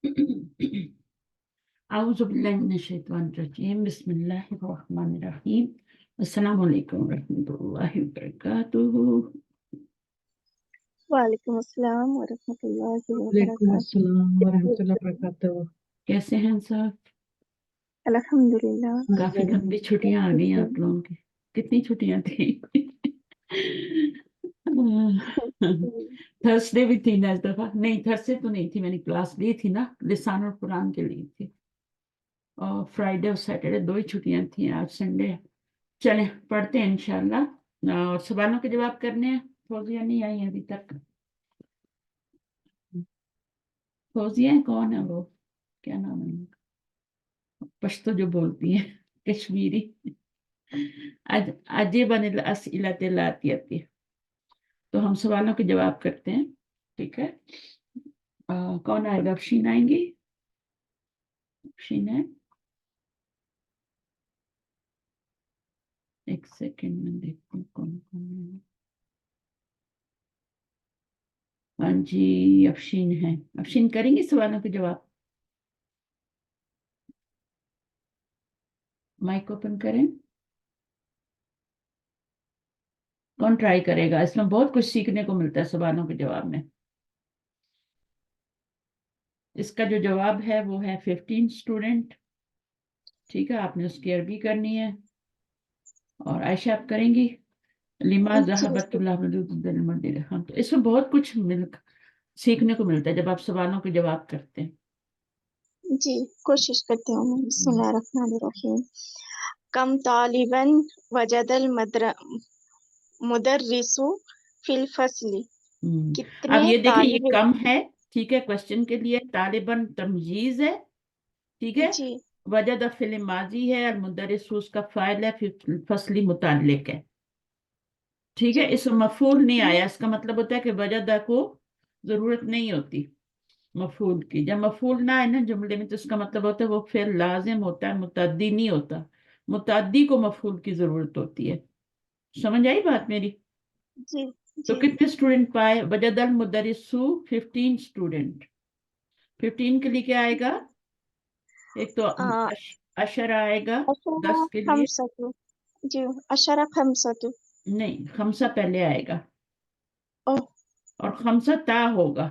أعوذ بالله من الشيطان الرجيم بسم الله الرحمن الرحيم السلام عليكم ورحمة الله وبركاته. وعلیکم السلام ورحمۃ اللہ وعلیکم وبرکاتہ۔ السلام ورحمۃ اللہ وبرکاتہ۔ کیسے ہیں صاحب؟ الحمدللہ۔ کافی لمبی چھٹیاں آ گئی آپ لوگوں کی، کتنی چھٹیاں تھیں؟ تھرسڈے بھی تھی نا اس دفعہ؟ نہیں، تھرسڈے تو نہیں تھی، میں نے کلاس لی تھی نا، لسان اور قرآن کے لی تھی، اور فرائیڈے اور سیٹرڈے 2 ہی چھٹیاں تھیں، آج سنڈے ہے۔ چلیں پڑھتے ہیں انشاءاللہ، اور سوالوں کے جواب کرنے ہیں۔ فوزیہ نہیں آئی ابھی تک۔ فوزیہ کون ہے وہ؟ کیا نام ہے ان کا؟ پشتو جو بولتی ہیں، کشمیری۔ عجیب الاسئلۃ الاتیہ، تو ہم سوالوں کے جواب کرتے ہیں، ٹھیک ہے؟ کون آئے گا؟ افشین آئیں گی؟ افشین ہے؟ ایک سیکنڈ میں دیکھتی ہوں کون کون ہے۔ ہاں جی، افشین ہے۔ افشین کریں گی سوالوں کے جواب؟ مائک اوپن کریں۔ کون ٹرائی کرے گا؟ اس میں بہت کچھ سیکھنے کو ملتا ہے سوالوں کے جواب میں۔ اس کا جو جواب ہے وہ ہے 15 اسٹوڈنٹ، ٹھیک ہے؟ آپ نے اس کی عربی کرنی ہے، اور عائشہ آپ کریں گی؟ لما ذهبت اللہ المدینہ۔ ہاں، تو اس میں بہت کچھ سیکھنے کو ملتا ہے جب آپ سوالوں کے جواب کرتے ہیں۔ جی کوشش کرتی ہوں میں۔ بسم اللہ الرحمن الرحیم۔ کم طالباً وجد المدرس فی الفصل۔ اب کتنے یہ دیکھیں، یہ طالب کم ہے، ٹھیک ہے؟ کوشچن کے لیے طالباً تمجیز ہے، ٹھیک ہے؟ جی وجد فعل ماضی ہے، المدرس اس کا فاعل ہے، فصلی متعلق ہے، ٹھیک ہے؟ جی اس میں مفعول نہیں آیا، اس کا مطلب ہوتا ہے کہ وجدہ کو ضرورت نہیں ہوتی مفعول کی۔ جب مفعول نہ آئے نا جملے میں، تو اس کا مطلب ہوتا ہے وہ فعل لازم ہوتا ہے، متعدی نہیں ہوتا۔ متعدی کو مفعول کی ضرورت ہوتی ہے۔ سمجھ آئی بات میری؟ جی تو جی کتنے اسٹوڈنٹ پائے؟ وجد المدرسو 15 اسٹوڈنٹ۔ 15 کے لیے کیا آئے گا؟ ایک تو اشر آئے گا اشرہ 10 کے لیے، خمسۃ۔ جی اشرہ خمسۃ۔ نہیں، خمسہ پہلے آئے گا، اوہ، اور خمسہ تا ہوگا۔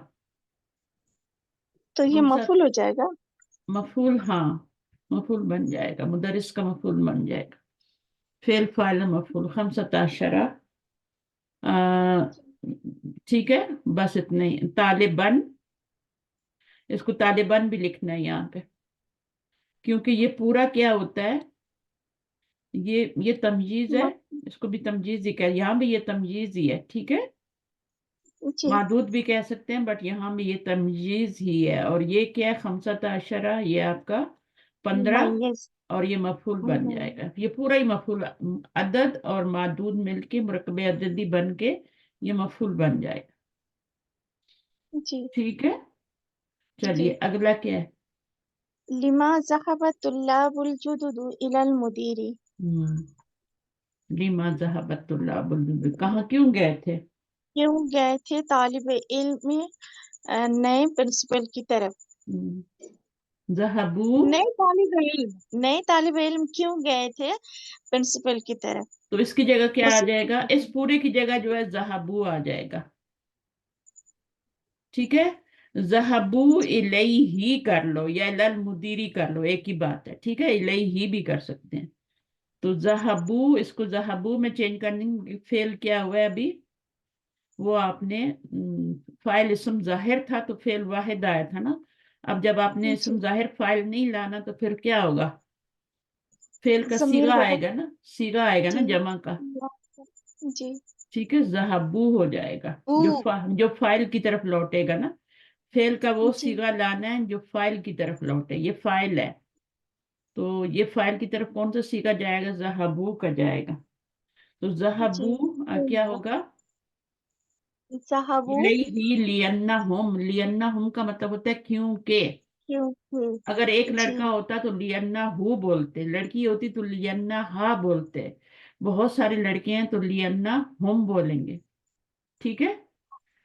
تو یہ خمسہ مفعول ہو جائے گا؟ مفعول، ہاں مفعول بن جائے گا، مدرس کا مفعول بن جائے گا، فعل فاعل مفعول، خمسۃ عشرہ۔ ٹھیک ہے، بس اتنا ہی۔ طالباً، اس کو طالباً بھی لکھنا ہے یہاں پہ، کیونکہ یہ پورا کیا ہوتا ہے، یہ تمجیز ہے، اس کو بھی تمجیز ہی کہہ، یہاں بھی یہ تمجیز ہی ہے، ٹھیک ہے؟ جی معدود بھی کہہ سکتے ہیں، بٹ یہاں بھی یہ تمجیز ہی ہے۔ اور یہ کیا ہے؟ خمسۃ عشرہ، یہ آپ کا 15، ممیز۔ اور یہ مفعول بن جائے گا۔ یہ پورا ہی مفعول، عدد اور معدود مل کے مرکب عددی بن کے یہ مفعول بن جائے گا، جی ٹھیک ہے؟ جی۔ چلیے اگلا کیا ہے؟ لما ذهب الطلاب الجدد إلى المدير۔ لما ذهب الطلاب الجدد، کہاں کیوں گئے تھے؟ کیوں گئے تھے طالب علم نئے پرنسپل کی طرف؟ ذهبوا، نئے طالب علم کیوں گئے تھے پرنسپل کی طرف؟ تو اس کی جگہ کیا آ بس جائے گا؟ اس پورے کی جگہ جو ہے ذهبوا آ جائے گا، ٹھیک ہے؟ ذهبوا الیہ کر لو یا الی المدیری کر لو، ایک ہی بات ہے، ٹھیک ہے؟ الیہ بھی کر سکتے ہیں۔ تو ذهبوا، اس کو ذهبوا میں چینج کرنے، فعل کیا ہوا ہے ابھی؟ وہ آپ نے فاعل اسم ظاہر تھا تو فعل واحد آیا تھا نا، اب جب آپ نے جی اسم ظاہر فاعل نہیں لانا تو پھر کیا ہوگا؟ فعل کا ضمیر صیغہ ہوگا۔ آئے گا نا، صیغہ آئے گا نا جی جمع کا، جی ٹھیک ہے؟ ذهبوا ہو جائے گا، جو فاعل کی طرف لوٹے گا نا، فعل کا وہ جی صیغہ لانا ہے جو فاعل کی طرف لوٹے۔ یہ فاعل ہے، تو یہ فاعل کی طرف کون سا صیغہ جائے گا؟ ذهبوا کا جائے گا، تو جی ذهبوا کیا ہوگا؟ ذهبوا الیہ لینہم، لینہم کا مطلب ہوتا ہے کیونکہ۔ کیوں اگر ایک جی لڑکا ہوتا تو لینہو بولتے، لڑکی ہوتی تو لینہا بولتے، بہت ساری لڑکے ہیں تو لینہم بولیں گے، ٹھیک ہے؟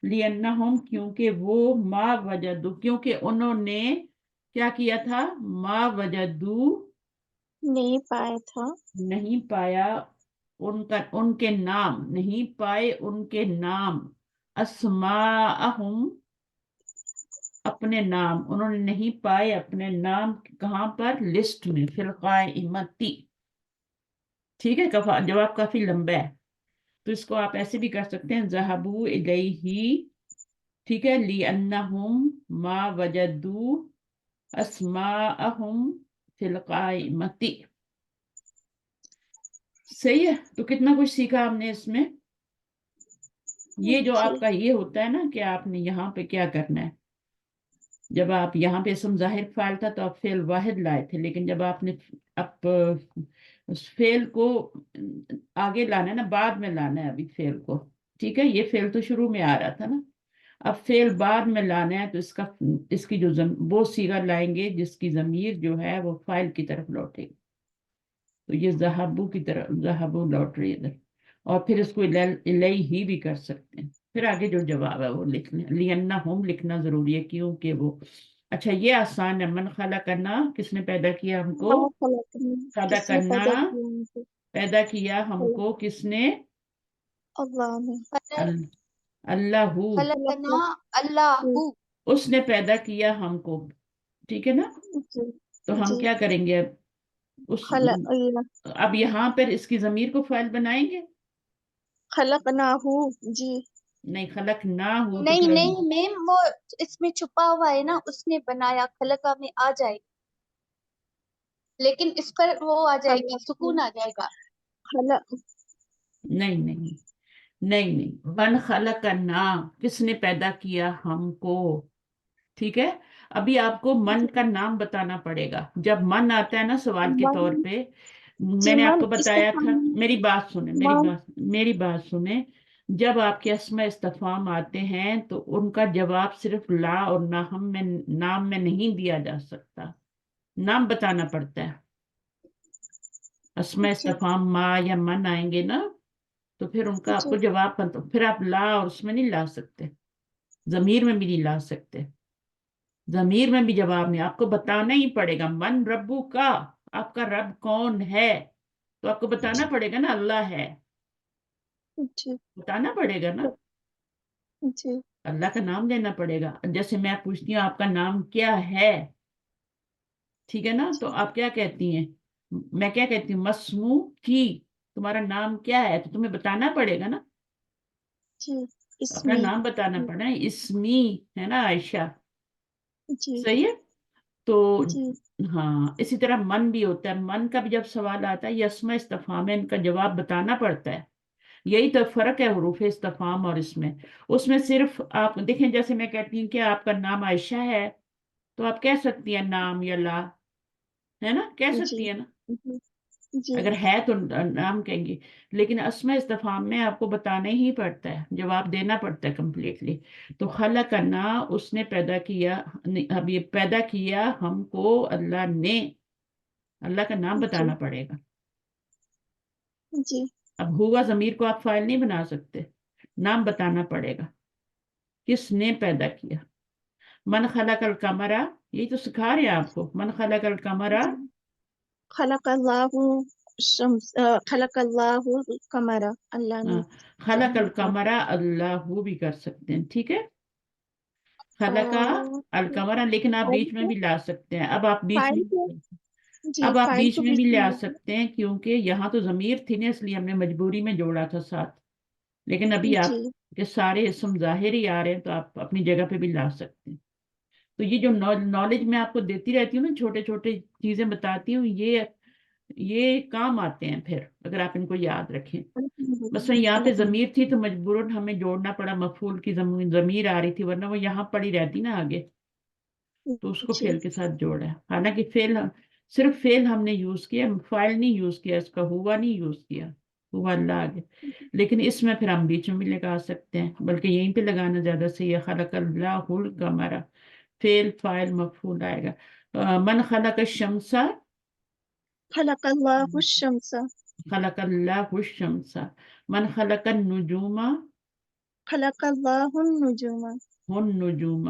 لینہم کیونکہ وہ ما وجدو، کیونکہ انہوں نے کیا کیا تھا؟ ما وجدو، نہیں پایا تھا، نہیں پایا ان کے نام، نہیں پائے ان کے نام، اسماءہم، اپنے نام، انہوں نے نہیں پائے اپنے نام، کہاں پر؟ لسٹ میں، فی القائمتی. ٹھیک ہے، جواب کافی لمبا ہے، تو اس کو آپ ایسے بھی کر سکتے ہیں، ذہبوا الیہ، ٹھیک ہے، لِأَنَّهُمْ ما وجدوا اسماءہم فی القائمتی. صحیح ہے، تو کتنا کچھ سیکھا ہم نے اس میں. یہ جو جی آپ کا یہ ہوتا ہے نا کہ آپ نے یہاں پہ کیا کرنا ہے، جب آپ یہاں پہ اسم ظاہر فاعل تھا تو آپ فعل واحد لائے تھے، لیکن جب آپ نے اب اس فعل کو آگے لانا ہے نا، بعد میں لانا ہے ابھی فعل کو، ٹھیک ہے، یہ فعل تو شروع میں آ رہا تھا نا، اب فعل بعد میں لانا ہے، تو اس کی جو وہ صیغہ لائیں گے جس کی ضمیر جو ہے وہ فاعل کی طرف لوٹے گی، تو یہ ذہبو کی طرف، ذہبو لوٹ رہی ہے ادھر، اور پھر اس کو الیہ بھی کر سکتے ہیں، پھر آگے جو جواب ہے وہ لکھ لیں، لِأَنَّهُمْ لکھنا ضروری ہے کیونکہ وہ. اچھا یہ آسان ہے، من خلقنا، کس نے پیدا کیا ہم کو؟ ما خلقنا، پیدا کس نے کرنا، پیدا کیا ان کو؟ پیدا کیا ہم کو کس نے؟ اللہ نے. اللہ، خلقنا اللہ، اس نے پیدا کیا ہم کو، ٹھیک ہے نا، جی تو ہم جی کیا کریں گے اس، خلق اللہ، اب یہاں پر اس کی ضمیر کو فاعل بنائیں گے؟ خلقناہ، جی نہیں، خلق نہ ہو تو نہیں پھر نہیں میم، وہ اس میں چھپا ہوا ہے نا، اس نے بنایا، خلقہ میں آ جائے لیکن اس پر وہ آ جائے گی، سکون آ جائے گا. خلق، نہیں نہیں نہیں نہیں، من خلقنا، کس نے پیدا کیا ہم کو، ٹھیک ہے. ابھی آپ کو من کا نام بتانا پڑے گا، جب من آتا ہے نا سوال کے طور من، پہ، جی میں نے آپ من کو بتایا تھا، استفہام، میری بات سنیں، من، میری بات سنیں، جب آپ کے اسماء استفہام آتے ہیں تو ان کا جواب صرف لا اور نام میں نہیں دیا جا سکتا، نام بتانا پڑتا ہے. اسماء جی استفہام ما یا من آئیں گے نا، تو پھر ان کا آپ جی کو جواب پھر آپ لا اور اس میں نہیں لا سکتے، ضمیر میں بھی نہیں لا سکتے، ضمیر میں بھی جواب نہیں، آپ کو بتانا ہی پڑے گا، من ربو کا، آپ کا رب کون ہے، تو آپ کو بتانا پڑے گا نا اللہ ہے، جی بتانا پڑے گا نا، جی اللہ کا نام لینا پڑے گا. جیسے میں پوچھتی ہوں آپ کا نام کیا ہے، ٹھیک ہے نا، تو آپ کیا کہتی ہیں؟ میں کیا کہتی ہوں؟ مسمو کی، تمہارا نام کیا ہے، تو تمہیں بتانا پڑے گا نا، جی اپنا اسمی، نام بتانا پڑنا ہے، اسمی ہے نا عائشہ، جی صحیح ہے. تو جی ہاں اسی طرح من بھی ہوتا ہے، من کا بھی جب سوال آتا ہے یہ اسماء استفہام ہے، ان کا جواب بتانا پڑتا ہے، یہی تو فرق ہے حروف استفہام اور اس میں صرف آپ دیکھیں، جیسے میں کہتی ہوں کہ آپ کا نام عائشہ ہے، تو آپ کہہ سکتی ہیں نام یا لا، ہے نا، کہہ جی سکتی ہیں نا، جی جی اگر ہے تو نام کہیں گے، لیکن اسماء استفہام میں آپ کو بتانا ہی پڑتا ہے، جواب دینا پڑتا ہے کمپلیٹلی. تو خلقنا، اس نے پیدا کیا، اب یہ پیدا کیا ہم کو اللہ نے، اللہ کا نام جی بتانا پڑے گا. جی اب ہوا ضمیر کو آپ فاعل نہیں بنا سکتے، نام بتانا پڑے گا، کس نے پیدا کیا. من خلق القمرہ، یہی تو سکھا رہے ہیں آپ کو، من خلق القمرہ، جی خلق اللہ الشمس، خلق اللہ القمر، اللہ نے خلق چاند کا، القمرہ، اللہ بھی کر سکتے ہیں، ٹھیک ہے، خلق اور القمرہ، لیکن آپ فائل بیچ میں کو، بھی لا سکتے ہیں، اب آپ بیچ فائل کو، میں، جی اب آپ فائل بیچ کو میں بھی بھی لے آ سننا سکتے ہیں، کیونکہ یہاں تو ضمیر تھی نا، اس لیے ہم نے مجبوری میں جوڑا تھا ساتھ، لیکن ابھی جی آپ کے سارے اسم ظاہر ہی آ رہے ہیں تو آپ اپنی جگہ پہ بھی لا سکتے ہیں. تو یہ جو نالج میں آپ کو دیتی رہتی ہوں نا، چھوٹے چھوٹے چیزیں بتاتی ہوں، یہ کام آتے ہیں پھر اگر آپ ان کو یاد رکھیں. بس یہاں پہ ضمیر تھی تو مجبوراً ہمیں جوڑنا پڑا، مفعول کی ضمیر آ رہی تھی، ورنہ وہ یہاں پڑی رہتی نا آگے، تو اس کو جی فعل کے ساتھ جوڑا ہے. حالانکہ صرف فعل ہم نے یوز کیا، فاعل نہیں یوز کیا، اس کا ہوا نہیں یوز کیا، ہوا اللہ آگے، لیکن اس میں پھر ہم بیچ میں بھی لگا سکتے ہیں، بلکہ یہیں پہ لگانا زیادہ صحیح ہے، خلق اللہ القمر، فعل فاعل مفعول آئے گا. من خلق الشمس، خلق اللہ الشمس، خلق اللہ الشمس، من خلق النجوم، خلق اللہ النجوم، النجوم،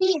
3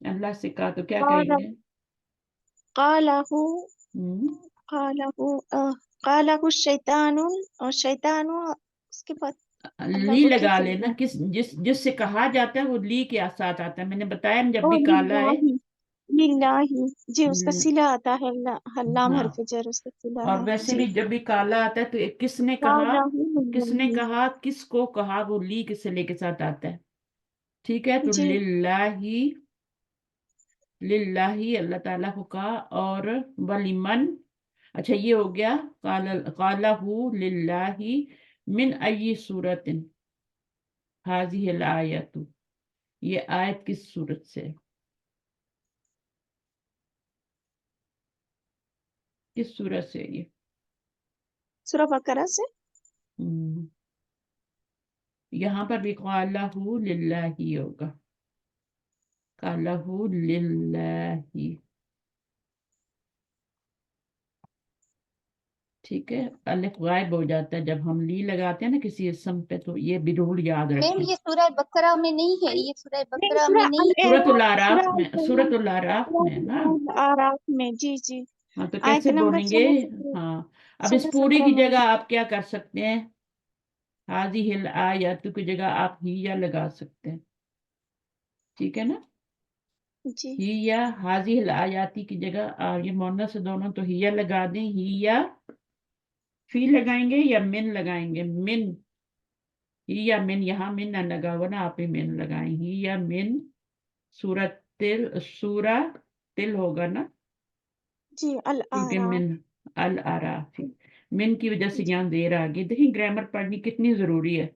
اللہ سے کہا تو کیا قال کہیں گے؟ قاله ہم، قاله الشیطان، اور شیطان اس کے بعد اللہ لی کو لگا کیسے لینا، بولیں؟ جس سے کہا جاتا ہے وہ لی کے ساتھ آتا ہے. میں نے بتایا نا، جب او بھی کالا ہے. للہ جی، اس کا ل- صلہ آتا ہے لام ہاں، حرف جر، اس کا صلہ اور ہے ویسے جی. بھی جب بھی کالا آتا ہے تو کس نے کہا، قاله کس نے للہ کہا، کس کو کہا، وہ لی کے صلے کے ساتھ آتا ہے. ٹھیک ہے، تو جی. للہ اللہ تعالیٰ کو کہا. اور ولیمن، اچھا یہ ہو گیا. قالہ للہ من ای صورت هذه الآیت، یہ آیت کس صورت سے، کس صورت سے یہ؟ سورہ بقرہ سے. ہم، یہاں پر بھی قالہ للہ ہوگا، قالہ للہ. ٹھیک ہے، الف غائب ہو جاتا ہے جب ہم لی لگاتے ہیں نا کسی اسم پہ، تو یہ بھی رول یاد میم رکھیں. یہ سورہ بقرہ میں نہیں ہے، یہ سورہ نہیں، بقرہ سورہ میں نہیں ہے. سورۃ الاعراف، الاعراف میں، سورۃ الاعراف میں ہے نا. الاعراف میں جی جی. ہاں تو آیت کیسے نمبر بولیں گے؟ 16 ہاں، اب اس 16 پوری 17 کی میں. جگہ آپ کیا کر سکتے ہیں؟ ہاذی الآیات کی جگہ آپ ہی یا لگا سکتے ہیں. ٹھیک ہے نا، جی ہی یا حاضی الآیاتی کی جگہ یہ مونس سے دونوں تو ہی یا لگا دیں. ہی یا فی لگائیں گے یا من لگائیں گے؟ من، ہی یا من، یہاں من نہ لگا ہوا نا، آپ ہی من لگائیں. ہی یا من سورہ تل ہوگا نا، جی. کیونکہ الاعراف من الاعراف، من کی وجہ سے جی یہاں دیر آ گئی. دیکھیں گرامر پڑھنی کتنی ضروری ہے.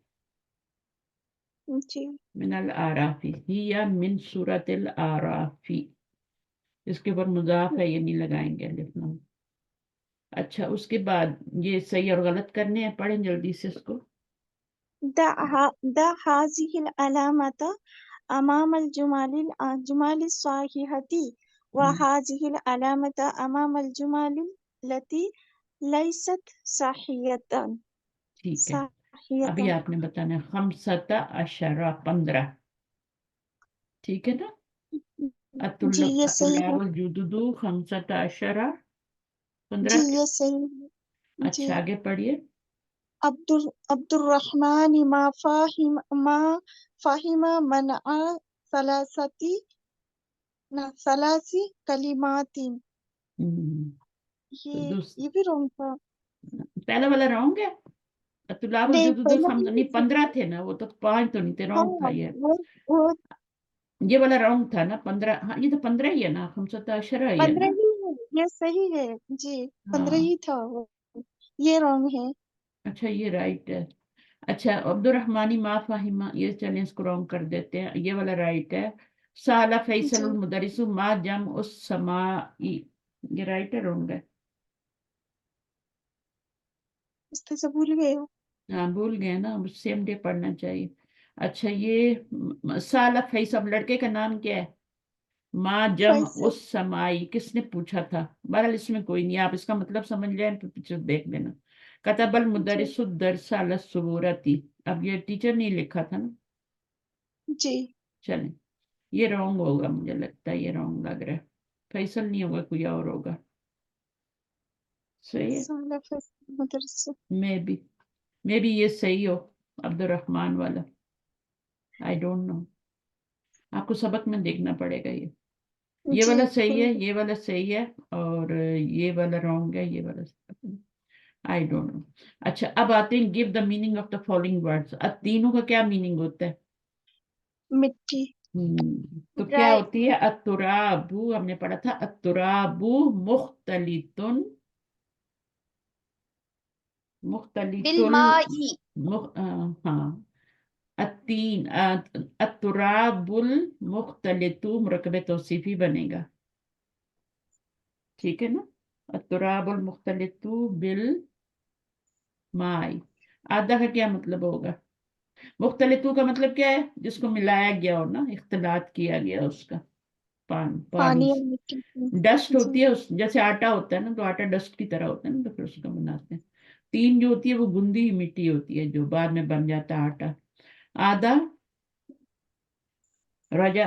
جی. من الاعراف، ہی یا من سورۃ الاعراف، اس کے اوپر مضاف ہے، یہ نہیں لگائیں گے الف لام. اچھا، اس کے بعد یہ صحیح اور غلط کرنے ہیں، پڑھیں جلدی سے اس کو. دا هذه العلامة أمام الجمال الصحيحة، وهذه العلامة أمام الجمال التي ليست صحيحة. ٹھیک ہے، ابھی صحيحة آپ نے بتانا ہے خمسۃ عشرہ، 15. ٹھیک ہے نا، جی یہ صحیح اطلاب ہے. الجدد خمسۃ عشرہ، جی 15. یہ صحیح ہے. جی. اچھا آگے پڑھیے. عبد الرحمن ما فهم منع ثلاثی کلمات. ہم، تو یہ بھی رونگ تھا. پہلا والا رونگ ہے. اطلاب نہیں الجدد پہلا نہیں، 15 تھے نا وہ، تو 5 تو نہیں تھے، ہاں رونگ تھا یہ. وہ یہ والا رونگ تھا نا 15. ہاں یہ تو 15 ہی ہے نا، خمسۃ عشرہ ہی ہے 15 نا. ہی ہے، یہ صحیح ہے جی. 15 ہاں ہی تھا وہ، یہ رونگ ہے. اچھا یہ رائٹ ہے. اچھا عبد الرحمانی ما فاہمہ، یہ چلیں اس کو رونگ کر دیتے ہیں، یہ والا رائٹ ہے. سالہ فیصل جی المدرس ما جمع السمائی، یہ رائٹ ہے رونگ ہے؟ اس سے بھول گئے ہو. ہاں بھول گئے نا، سیم ڈے پڑھنا چاہیے. اچھا یہ سالہ فیصل لڑکے کا نام کیا ہے؟ ما جمع فیصل السمائی، کس نے پوچھا تھا؟ بہرحال اس میں کوئی نہیں، آپ اس کا مطلب سمجھ جائیں تو پیچھے دیکھ لینا. کتب جی المدرس الدرس علی السبورتی، اب یہ ٹیچر نہیں لکھا تھا نا. جی. چلیں یہ رونگ ہوگا، مجھے لگتا ہے یہ رونگ لگ رہا ہے. فیصل نہیں ہوگا، کوئی اور ہوگا. صحیح ہے، سالہ فیصل مدرسہ. میں بھی یہ صحیح ہو، عبد الرحمن والا. آئی ڈونٹ نو، آپ کو سبق میں دیکھنا پڑے گا. یہ جی والا صحیح ہے، یہ والا صحیح ہے، اور یہ والا رونگ ہے، یہ والا آئی ڈونٹ نو. اچھا اب آتے ہیں give the meaning of the following words. اب تینوں کا کیا میننگ ہوتا ہے؟ مٹی. تو کیا ڈرائی ہوتی ہے؟ التراب، ہم نے پڑھا تھا التراب مختلط، مختلط بالمائی. ہاں. التین التراب المختلط مرکب توصیفی بنے گا. ٹھیک ہے نا، التراب المختلط بالماء. آدھا کا کیا مطلب ہوگا؟ مختلطو کا مطلب کیا ہے؟ جس کو ملایا گیا ہو نا، اختلاط کیا گیا اس کا، پانی پانی اور سے. مٹی. ڈسٹ جی ہوتی ہے جیسے آٹا ہوتا ہے نا، تو آٹا ڈسٹ کی طرح ہوتا ہے نا، تو پھر اس کو بناتے ہیں. تین جو ہوتی ہے وہ گندی مٹی ہوتی ہے جو بعد میں بن جاتا ہے آٹا. آدھا رجا،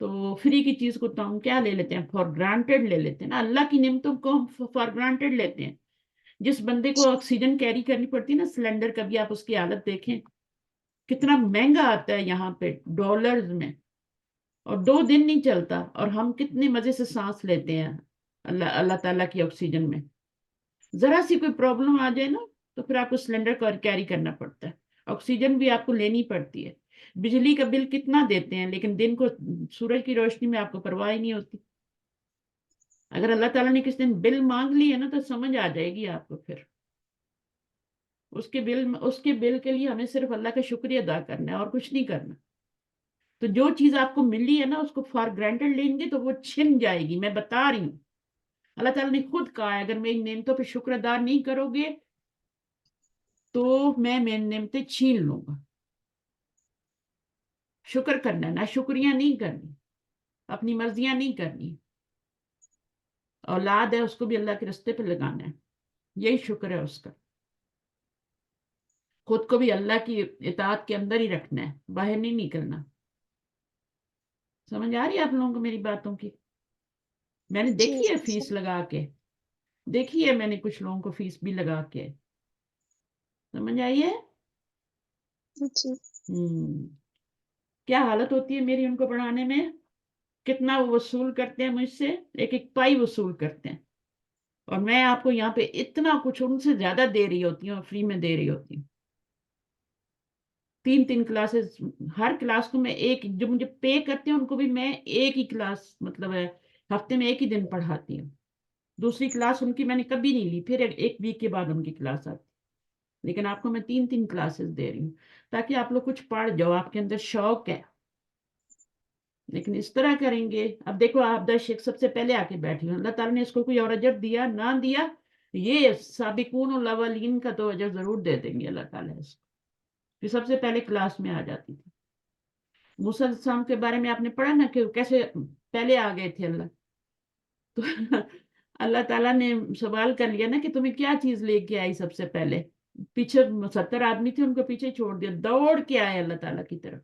تو فری کی چیز کو تو ہم کیا لے لیتے ہیں، فار گرانٹیڈ لے لیتے ہیں نا. اللہ کی نعمتوں کو ہم فار گرانٹیڈ لیتے ہیں. جس بندے کو آکسیجن کیری کرنی پڑتی ہے نا سلنڈر، کبھی آپ اس کی حالت دیکھیں کتنا مہنگا آتا ہے یہاں پہ ڈالرز میں، اور 2 دن نہیں چلتا، اور ہم کتنے مزے سے سانس لیتے ہیں اللہ تعالیٰ کی آکسیجن میں. ذرا سی کوئی پرابلم آ جائے نا تو پھر آپ کو سلنڈر کو کیری کرنا پڑتا ہے. آکسیجن بھی آپ کو لینی پڑتی ہے. بجلی کا بل کتنا دیتے ہیں، لیکن دن کو سورج کی روشنی میں آپ کو پرواہ ہی نہیں ہوتی. اگر اللہ تعالیٰ نے کس دن بل مانگ لی ہے نا تو سمجھ آ جائے گی آپ کو. پھر اس کے بل کے لیے ہمیں صرف اللہ کا شکریہ ادا کرنا ہے اور کچھ نہیں کرنا. تو جو چیز آپ کو ملی ہے نا اس کو فار گرانٹیڈ لیں گے تو وہ چھن جائے گی. میں بتا رہی ہوں، اللہ تعالیٰ نے خود کہا ہے اگر میری نعمتوں پہ شکر ادا نہیں کرو گے تو میں میری نعمتیں چھین لوں گا. شکر کرنا، نہ شکریاں نہیں کرنی، اپنی مرضیاں نہیں کرنی. اولاد ہے اس کو بھی اللہ کے رستے پہ لگانا ہے، یہی شکر ہے اس کا. خود کو بھی اللہ کی اطاعت کے اندر ہی رکھنا ہے، باہر نہیں نکلنا. سمجھ آ رہی ہے آپ لوگوں کو میری باتوں کی؟ میں نے جی دیکھی ہے فیس لگا کے، دیکھی ہے میں نے کچھ لوگوں کو فیس بھی لگا کے. سمجھ آئیے؟ جی کیا حالت ہوتی ہے میری ان کو پڑھانے میں. کتنا وہ وصول کرتے ہیں مجھ سے، ایک ایک پائی وصول کرتے ہیں. اور میں آپ کو یہاں پہ اتنا کچھ ان سے زیادہ دے رہی ہوتی ہوں، فری میں دے رہی ہوتی ہوں. 3 کلاسز، ہر کلاس کو میں ایک، جو مجھے پے کرتے ہیں ان کو بھی میں ایک ہی کلاس، مطلب ہے ہفتے میں ایک ہی دن پڑھاتی ہوں. دوسری کلاس ان کی میں نے کبھی نہیں لی، پھر ایک ویک کے بعد ان کی کلاس آتی. لیکن آپ کو میں 3 کلاسز دے رہی ہوں تاکہ آپ لوگ کچھ پڑھ جاؤ، آپ کے اندر شوق ہے. لیکن اس طرح کریں گے. اب دیکھو آپ 10 سب سے پہلے آ کے بیٹھی ہوں، اللہ تعالیٰ نے اس کو کوئی اور اجر دیا نہ دیا، یہ سابقون الاولین کا تو اجر ضرور دے دیں گے اللہ تعالیٰ اس کو. کہ سب سے پہلے کلاس میں آ جاتی تھی. موسیٰ علیہ السلام کے بارے میں آپ نے پڑھا نا کہ کیسے پہلے آ گئے تھے اللہ. تو اللہ تعالیٰ نے سوال کر لیا نا کہ تمہیں کیا چیز لے کے آئی سب سے پہلے. پیچھے 70 آدمی تھے، ان کو پیچھے چھوڑ دیا، دوڑ کے آئے اللہ تعالیٰ کی طرف.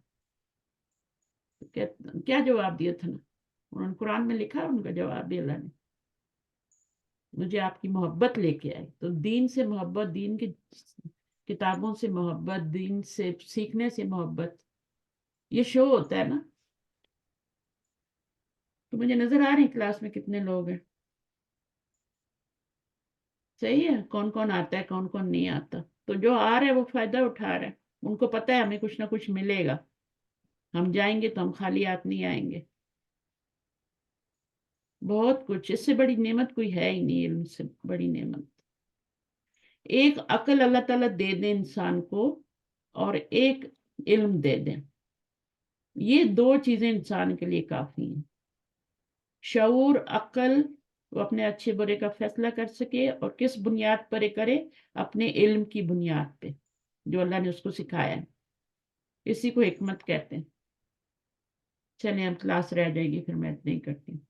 کیا جواب دیا تھا نا انہوں نے، قرآن میں لکھا ان کا جواب بھی اللہ نے، مجھے آپ کی محبت لے کے آئے. تو دین سے محبت، دین کی کتابوں سے محبت، دین سے سیکھنے سے محبت، یہ شو ہوتا ہے نا. تو مجھے نظر آ رہی کلاس میں کتنے لوگ ہیں. صحیح ہے، کون کون آتا ہے کون کون نہیں آتا. تو جو آ رہا ہے وہ فائدہ اٹھا رہا ہے، ان کو پتہ ہے ہمیں کچھ نہ کچھ ملے گا. ہم جائیں گے تو ہم خالی ہاتھ نہیں آئیں گے. بہت کچھ، اس سے بڑی نعمت کوئی ہے ہی نہیں. علم سے بڑی نعمت ایک عقل اللہ تعالیٰ دے دیں انسان کو، اور ایک علم دے دیں. یہ 2 چیزیں انسان کے لیے کافی ہیں. شعور، عقل، وہ اپنے اچھے برے کا فیصلہ کر سکے. اور کس بنیاد پر کرے؟ اپنے علم کی بنیاد پہ جو اللہ نے اس کو سکھایا ہے. اسی کو حکمت کہتے ہیں. چلیں اب کلاس رہ جائے گی، پھر میں اتنا ہی کرتی ہوں.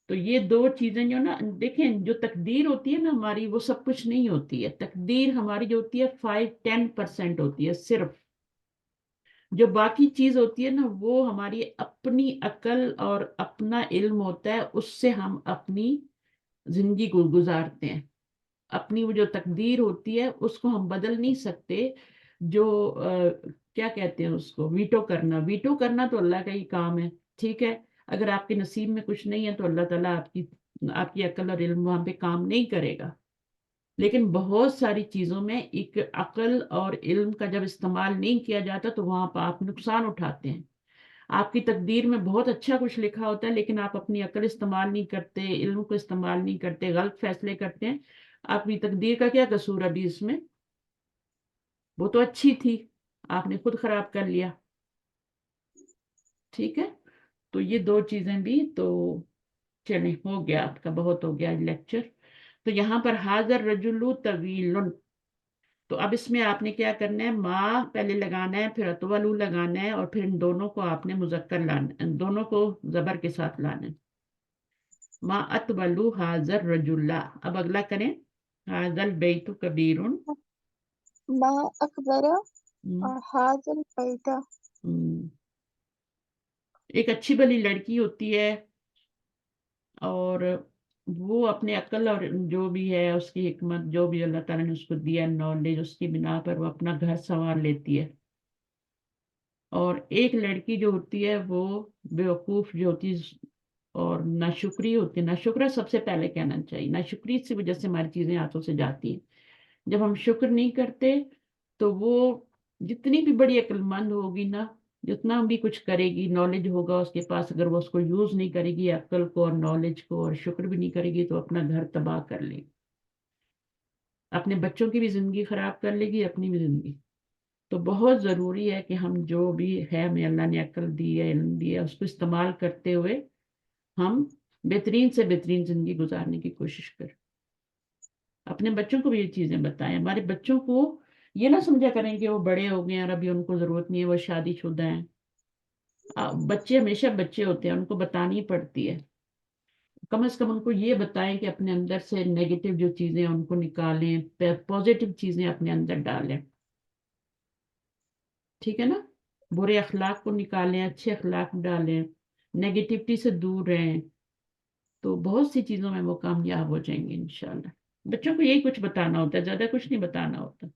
تو یہ 2 چیزیں جو نا، دیکھیں جو تقدیر ہوتی ہے نا ہماری، وہ سب کچھ نہیں ہوتی ہے. تقدیر ہماری جو ہوتی ہے 5-10% ہوتی ہے صرف. جو باقی چیز ہوتی ہے نا وہ ہماری اپنی عقل اور اپنا علم ہوتا ہے، اس سے ہم اپنی زندگی کو گزارتے ہیں. اپنی وہ جو تقدیر ہوتی ہے اس کو ہم بدل نہیں سکتے. جو کیا کہتے ہیں اس کو، ویٹو کرنا. ویٹو کرنا تو اللہ کا ہی کام ہے، ٹھیک ہے. اگر آپ کے نصیب میں کچھ نہیں ہے تو اللہ تعالیٰ آپ کی عقل اور علم وہاں پہ کام نہیں کرے گا. لیکن بہت ساری چیزوں میں ایک عقل اور علم کا جب استعمال نہیں کیا جاتا تو وہاں پہ آپ نقصان اٹھاتے ہیں. آپ کی تقدیر میں بہت اچھا کچھ لکھا ہوتا ہے، لیکن آپ اپنی عقل استعمال نہیں کرتے، علم کو استعمال نہیں کرتے، غلط فیصلے کرتے ہیں. اپنی تقدیر کا کیا قصور ابھی اس میں؟ وہ تو اچھی تھی، آپ نے خود خراب کر لیا. ٹھیک ہے، تو یہ 2 چیزیں بھی. تو چلیں، ہو گیا آپ کا، بہت ہو گیا لیکچر. تو یہاں پر حاضر رجل طویل، تو اب اس میں آپ نے کیا کرنا ہے، ما پہلے لگانا ہے، پھر اطولو لگانا ہے، اور پھر ان دونوں کو آپ نے مذکر لانا ہے، ان دونوں کو زبر کے ساتھ لانا ہے. ما اطولو حاضر رجل. اب اگلا کریں، حاضر البیت کبیر. ما اکبر اور حاضر البیت. ایک اچھی بلی لڑکی ہوتی ہے اور وہ اپنے عقل اور جو بھی ہے اس کی حکمت جو بھی اللہ تعالیٰ نے اس کو دیا نالج اس کی بنا پر وہ اپنا گھر سنوار لیتی ہے. اور ایک لڑکی جو ہوتی ہے وہ بیوقوف جو ہوتی ہے اور ناشکری ہوتی ہے. ناشکرا سب سے پہلے کہنا چاہیے. ناشکری کی وجہ سے ہماری چیزیں ہاتھوں سے جاتی ہیں. جب ہم شکر نہیں کرتے تو وہ جتنی بھی بڑی عقل مند ہوگی نا جتنا بھی کچھ کرے گی نالج ہوگا اس کے پاس اگر وہ اس کو یوز نہیں کرے گی عقل کو اور نالج کو اور شکر بھی نہیں کرے گی تو اپنا گھر تباہ کر لے گی. اپنے بچوں کی بھی زندگی خراب کر لے گی اپنی بھی زندگی. تو بہت ضروری ہے کہ ہم جو بھی ہے ہمیں اللہ نے عقل دی ہے علم دی ہے اس کو استعمال کرتے ہوئے ہم بہترین سے بہترین زندگی گزارنے کی کوشش کریں. اپنے بچوں کو بھی یہ چیزیں بتائیں. ہمارے بچوں کو یہ نہ سمجھا کریں کہ وہ بڑے ہو گئے ہیں اور ابھی ان کو ضرورت نہیں ہے وہ شادی شدہ ہیں. بچے ہمیشہ بچے ہوتے ہیں ان کو بتانی پڑتی ہے. کم از کم ان کو یہ بتائیں کہ اپنے اندر سے نیگیٹو جو چیزیں ہیں ان کو نکالیں پازیٹیو چیزیں اپنے اندر ڈالیں. ٹھیک ہے نا. برے اخلاق کو نکالیں اچھے اخلاق ڈالیں نیگیٹیوٹی سے دور رہیں تو بہت سی چیزوں میں وہ کامیاب ہو جائیں گے انشاءاللہ. بچوں کو یہی کچھ بتانا ہوتا ہے زیادہ کچھ نہیں بتانا ہوتا.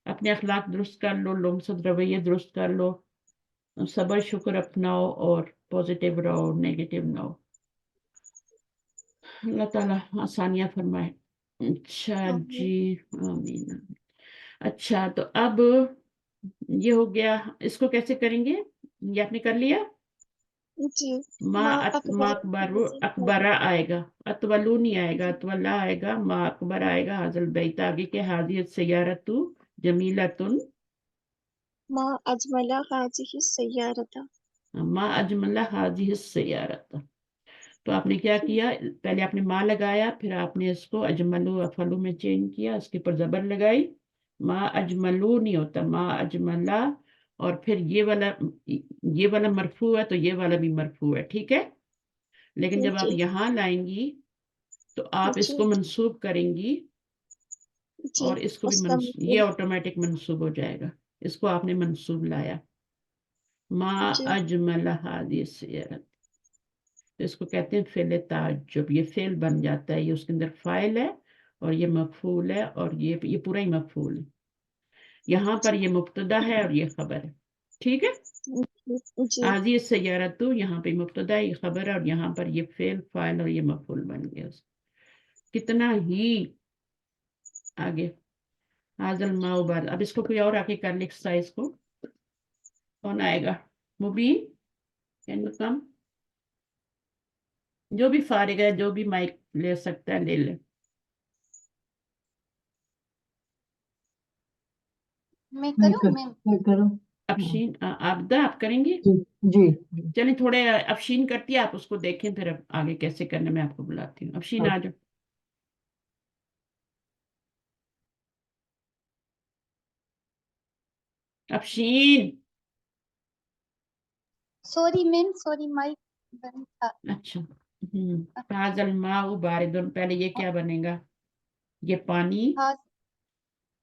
اپنے اخلاق درست کر لو لوگوں سے رویے درست کر لو صبر شکر اپناؤ اور پازیٹیو رہو نیگیٹو نہ ہو. اللہ تعالیٰ آسانیاں فرمائے. اچھا جی آمین. اچھا تو اب یہ ہو گیا. اس کو کیسے کریں گے یہ آپ نے کر لیا. جی ما اکبر اکبرہ آئے گا اتولو نہیں آئے گا اتولا آئے گا. ما اکبر آئے گا حاضل بیت آگے کے حاضیت سیارت جمیلتن ما اجمل هذه السیارة. ما اجملہ حاضی سیارت. تو آپ نے کیا کیا پہلے آپ نے ما لگایا پھر آپ نے اس کو اجملو افلو میں چینج کیا اس کے اوپر زبر لگائی. ما اجملو نہیں ہوتا ما اجملہ اور پھر یہ والا مرفوع ہے تو یہ والا بھی مرفوع ہے. ٹھیک ہے. لیکن جب آپ جی یہاں لائیں گی تو آپ اس جی کو منسوب کریں گی جی اور اس کو بھی اس کا یہ مطلب آٹومیٹک منسوب ہو جائے گا. اس کو آپ نے منسوب لایا. ما جی اجمل هذه السیارت. اس کو کہتے ہیں فعل تعجب. یہ فعل بن جاتا ہے یہ اس کے اندر فاعل ہے اور یہ مفعول ہے اور یہ پورا ہی مفعول ہے. یہاں پر یہ مبتدا ہے اور یہ خبر ہے. ٹھیک ہے. جی هذه السیارت یہاں پہ مبتدا یہ خبر ہے اور یہاں پر یہ فعل فاعل اور یہ مفعول بن گیا. کتنا ہی آگے حاضل ماؤ بار. اب اس کو کوئی اور آگے کر لکھ سائز کو کون آئے گا. مبین کین یو کم. جو بھی فارغ ہے جو بھی مائک لے سکتا ہے لے لے. میں میں کروں میں کروں. افشین آبدہ آپ کریں گے. جی جی چلیں تھوڑے افشین کرتی ہے آپ اس کو دیکھیں پھر اب آگے کیسے کرنے میں آپ کو بلاتی ہوں. افشین آ جاؤ. Afshin. Sorry ma'am sorry mic بند تھا. اچھا حاضل ماء باردن. پہلے یہ کیا بنے گا یہ پانی ہاں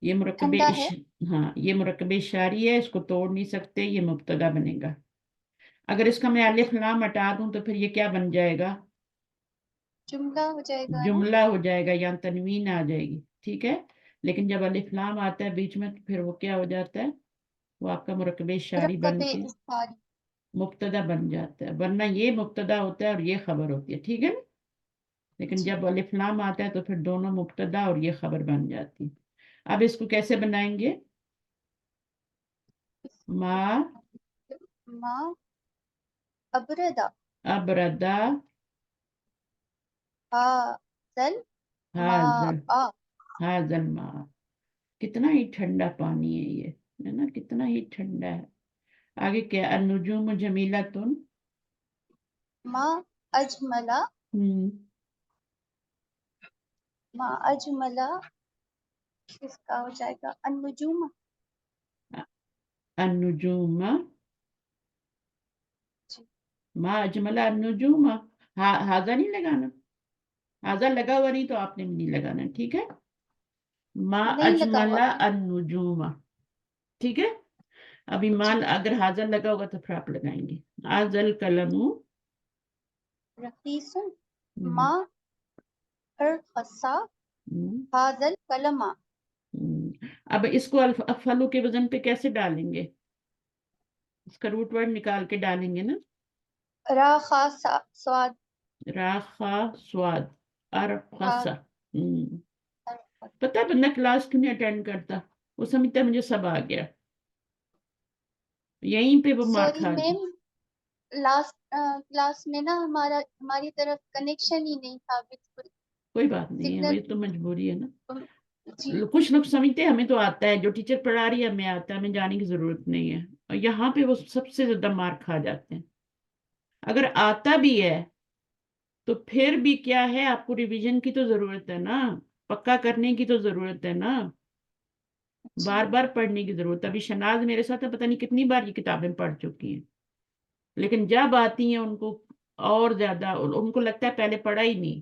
یہ مرکب ٹھنڈا ہے. ہاں یہ مرکب اشاری ہے اس کو توڑ نہیں سکتے یہ مبتدا بنے گا. اگر اس کا میں الف لام ہٹا دوں تو پھر یہ کیا بن جائے گا جملہ ہو جائے گا نا. جملہ ہو جائے گا یا تنوین آ جائے گی. ٹھیک ہے. لیکن جب الف لام آتا ہے بیچ میں تو پھر وہ کیا ہو جاتا ہے وہ آپ کا مرکب اشاری مرکب بن کے اظہاری. مبتدا بن جاتا ہے. ورنہ یہ مبتدا ہوتا ہے اور یہ خبر ہوتی ہے. ٹھیک ہے نا. لیکن جی جب الف لام آتا ہے تو پھر دونوں مبتدا اور یہ خبر بن جاتی. اب اس کو کیسے بنائیں گے ما ما ابردا ابردا حاضل حاضل ماء. حاضل ما. کتنا ہی ٹھنڈا پانی ہے یہ ہے نا کتنا ہی ٹھنڈا ہے. آگے کیا النجوم جمیلتن. ما اجملا ما اجملا کس کا ہو جائے گا النجوم. النجوم جی. ما اجمل النجوم. حاضر نہیں لگانا. حاضر لگا ہوا نہیں تو آپ نے بھی نہیں لگانا. ٹھیک ہے. ما نہیں لگا اجمل ہوا. النجوم. ٹھیک ہے. ابھی مان اگر حاضر لگا ہوگا تو پھر آپ لگائیں گے. حاضل قلمو. رخیص ما ارخصا هذا القلم. اب اس کو افعلو کے وزن پہ کیسے ڈالیں گے؟ اس کا روٹ ورڈ نکال کے ڈالیں گے نا. را خا سواد راخا سواد ارخصا. خا. پتہ ہے بندہ کلاس کیوں نہیں اٹینڈ کرتا؟ وہ سمجھتا ہے مجھے سب آ گیا، یہیں پہ وہ مار سوری کھا میم، لاسٹ کلاس میں نا ہماری طرف کنیکشن ہی نہیں تھا بالکل. کوئی بات نہیں ہے، سگنل. یہ تو مجبوری ہے نا. جی کچھ لوگ سمجھتے ہیں ہمیں تو آتا ہے، جو ٹیچر پڑھا رہی ہے ہمیں آتا ہے، ہمیں جانے کی ضرورت نہیں ہے. اور یہاں پہ وہ سب سے زیادہ مار کھا جاتے ہیں. اگر آتا بھی ہے تو پھر بھی کیا ہے، آپ کو ریویژن کی تو ضرورت ہے نا، پکا کرنے کی تو ضرورت ہے نا، بار بار پڑھنے کی ضرورت ہے. ابھی شناز میرے ساتھ ہے، پتہ نہیں کتنی بار یہ کتابیں پڑھ چکی ہیں، لیکن جب آتی ہیں ان کو اور زیادہ ان کو لگتا ہے پہلے پڑھا ہی نہیں،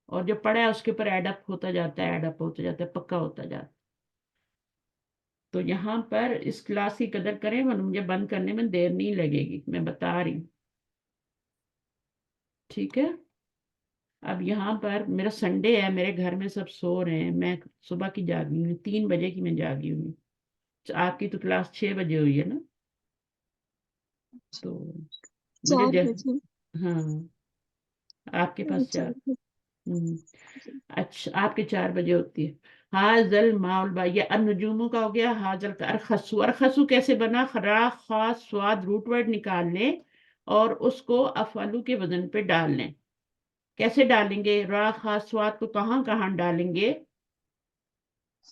اور جو پڑھا ہے اس کے اوپر ایڈ اپ ہوتا جاتا ہے، ایڈ اپ ہوتا جاتا ہے، پکا ہوتا جاتا ہے. تو یہاں پر اس کلاس کی قدر کریں، مجھے بند کرنے میں دیر نہیں لگے گی، میں بتا رہی ہوں. ٹھیک ہے. اب یہاں پر میرا سنڈے ہے، میرے گھر میں سب سو رہے ہیں، میں صبح کی جاگی ہوں، 3 بجے کی میں جاگی ہوں. آپ کی تو کلاس 6 بجے ہوئی ہے نا، تو مجھے 4 بجے. ہاں آپ کے پاس 4. 4 بجے. اچھا آپ کے 4 بجے ہوتی ہے. حاضل ماول یہ النجوموں کا ہو گیا. حاضل کا ارخصو. ارخصو کیسے بنا؟ خرا خاص سواد روٹ ورڈ نکال لیں اور اس کو افعلو کے وزن پہ ڈال لیں. کیسے ڈالیں گے؟ را خاص سواد کو کہاں ڈالیں گے؟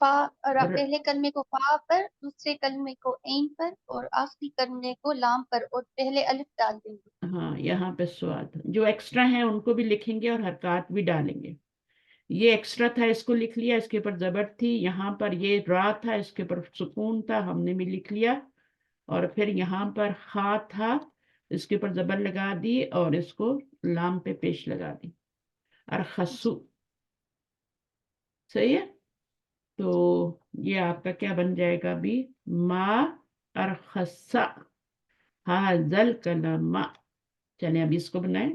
فا. پہلے کلمے کو فا پر، دوسرے کلمے کو عین پر، اور آخری کلمے کو لام پر، اور پہلے الف ڈال دیں گے. ہاں یہاں پہ سواد جو ایکسٹرا ہیں ان کو بھی لکھیں گے اور حرکات بھی ڈالیں گے. یہ ایکسٹرا تھا، اس کو لکھ لیا، اس کے اوپر زبر تھی. یہاں پر یہ را تھا، اس کے اوپر سکون تھا، ہم نے بھی لکھ لیا. اور پھر یہاں پر خا تھا، اس کے اوپر زبر لگا دی اور اس کو لام پہ پیش لگا دی. ارخصو. صحیح ہے. تو یہ آپ کا کیا بن جائے گا ابھی؟ ما ارخصا حاذل کلم. چلیں ابھی اس کو بنائیں.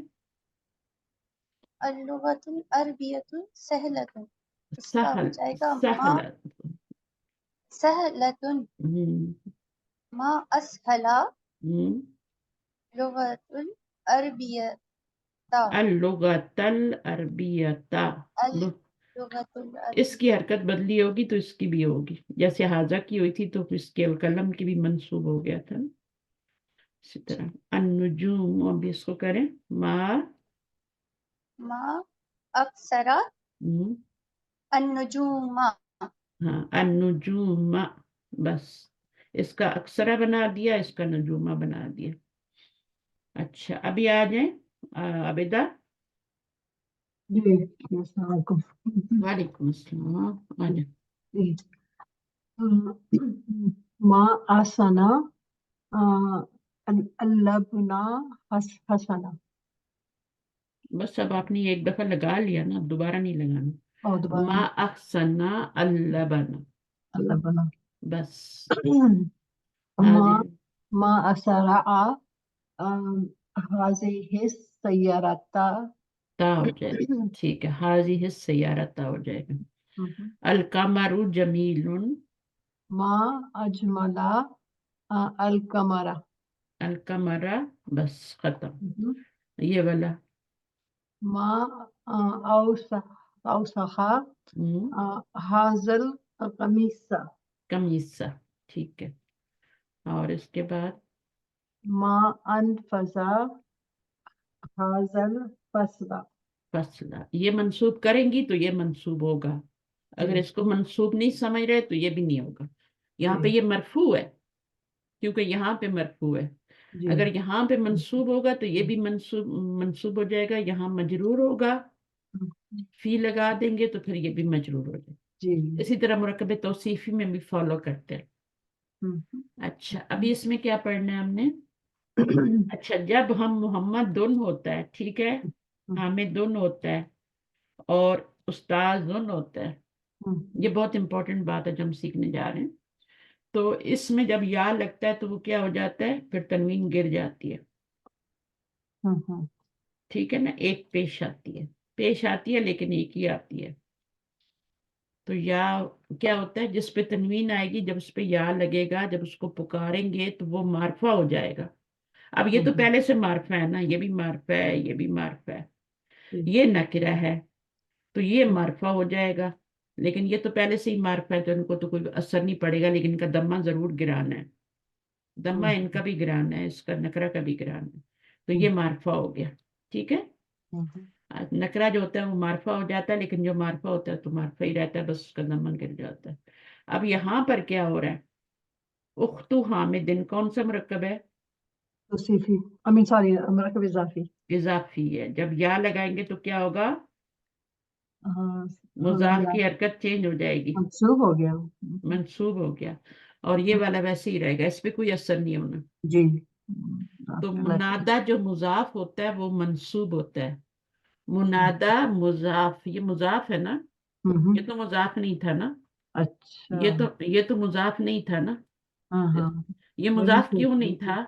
اللغۃ العربیۃ سہلۃ. اس کا ہو سہل جائے گا ما سہل. سہلۃ. ما اسہلا لغۃ العربیۃ. اللغۃ العربیۃ. اللغۃ اس کی العربیۃ. حرکت بدلی ہوگی تو اس کی بھی ہوگی، جیسے حاضہ کی ہوئی تھی تو اس کے القلم کی بھی منصوب ہو گیا تھا. اسی طرح النجوم، ابھی اس کو کریں ما ما اکثرا النجوم. ہاں النجوم. بس اس کا اکثرہ بنا دیا، اس کا نجومہ بنا دیا. اچھا ابھی آ جائیں عابدہ. جی السلام علیکم. وعلیکم السلام. آ جائیں. جی. ما آسنا اللبنا حسنا. بس اب آپ نے ایک دفعہ لگا لیا نا، اب دوبارہ نہیں لگانا. اور دوبارہ ما احسنا اللبن. اللبنا. بس ما حاضر ما أسرع هذه السيارة. تا ہو جائے گا. ٹھیک ہے، حاضی ہے سیارہ تا ہو جائے گا. القمر جمیل. ما أجمل القمر. القمر. بس ختم. یہ والا ما أوسخ هذا القميص. کمیسہ. ٹھیک ہے. اور اس کے بعد ما أنفذ هذا الفصل. فصلہ. یہ منسوب کریں گی تو یہ منسوب ہوگا، اگر اس کو منسوب نہیں سمجھ رہے تو یہ بھی نہیں ہوگا. یہاں پہ یہ مرفوع ہے کیونکہ یہاں پہ مرفوع ہے. اگر یہاں پہ منسوب ہوگا تو یہ بھی منسوب ہو جائے گا. یہاں مجرور ہوگا، فی لگا دیں گے تو پھر یہ بھی مجرور ہو جائے گا. اسی طرح مرکب توصیفی میں بھی فالو کرتے ہیں. اچھا ابھی اس میں کیا پڑھنا ہے ہم نے؟ اچھا جب ہم محمد دن ہوتا ہے، ٹھیک ہے، حامد دن ہوتا ہے اور استاد دن ہوتا ہے. یہ بہت امپورٹنٹ بات ہے جو ہم سیکھنے جا رہے ہیں. تو اس میں جب یا لگتا ہے تو وہ کیا ہو جاتا ہے، پھر تنوین گر جاتی ہے، ٹھیک ہے نا، ایک پیش آتی ہے لیکن ایک ہی آتی ہے. تو یا کیا ہوتا ہے، جس پہ تنوین آئے گی جب اس پہ یا لگے گا، جب اس کو پکاریں گے تو وہ معرفہ ہو جائے گا. اب یہ تو پہلے سے معرفہ ہے نا، یہ بھی معرفہ ہے، یہ بھی معرفہ ہے، یہ نکرہ ہے تو یہ معرفہ ہو جائے گا. لیکن یہ تو پہلے سے ہی معرفہ ہے تو ان کو تو کوئی اثر نہیں پڑے گا، لیکن ان کا دمہ ضرور گرانا ہے، دمہ ان کا بھی گرانا ہے، اس کا نکرہ کا بھی گرانا ہے. تو یہ معرفہ ہو گیا، ٹھیک ہے. نکرہ جو ہوتا ہے وہ معرفہ ہو جاتا ہے، لیکن جو معرفہ ہوتا ہے تو معرفہ ہی رہتا ہے، بس اس کا دمہ گر جاتا ہے. اب یہاں پر کیا ہو رہا ہے، اختو حامدن کون سا مرکب ہے، توصیفی، سوری، مرکب اضافی. اضافی ہے. جب یا لگائیں گے تو کیا ہوگا، ہاں، مضاف یا کی حرکت چینج ہو جائے گی، منسوخ ہو گیا. منصوب ہو گیا، اور یہ والا ویسے ہی رہے گا، اس پہ کوئی اثر نہیں ہونا. جی. تو منادہ جو مضاف ہوتا ہے وہ منصوب ہوتا ہے. منادہ مضاف، یہ مضاف ہے نا، یہ تو مضاف نہیں تھا نا، اچھا. یہ تو مضاف نہیں تھا نا. ہاں ہاں، یہ وہی مضاف کیوں سوچ رہی نہیں تھی تھا،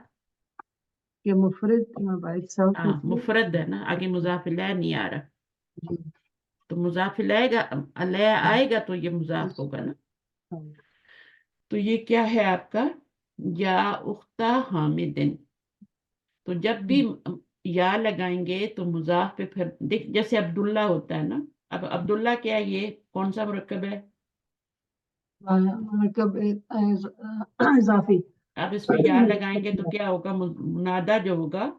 کہ مفرد بائی سیلف مفرد ہے نا، آگے مضاف الیہ نہیں آ رہا. جی. تو مضاف الیہ آئے گا تو یہ مضاف ہوگا نا. تو یہ کیا ہے آپ کا، یا اختہ حامدن. تو جب بھی یا لگائیں گے تو مضاف پہ پھر دیکھ، جیسے عبداللہ ہوتا ہے نا، اب عبداللہ کیا ہے، یہ کون سا مرکب ہے، مرکب اضافی. اب اس پہ یا لگائیں گے تو کیا ہوگا، منادہ جو ہوگا،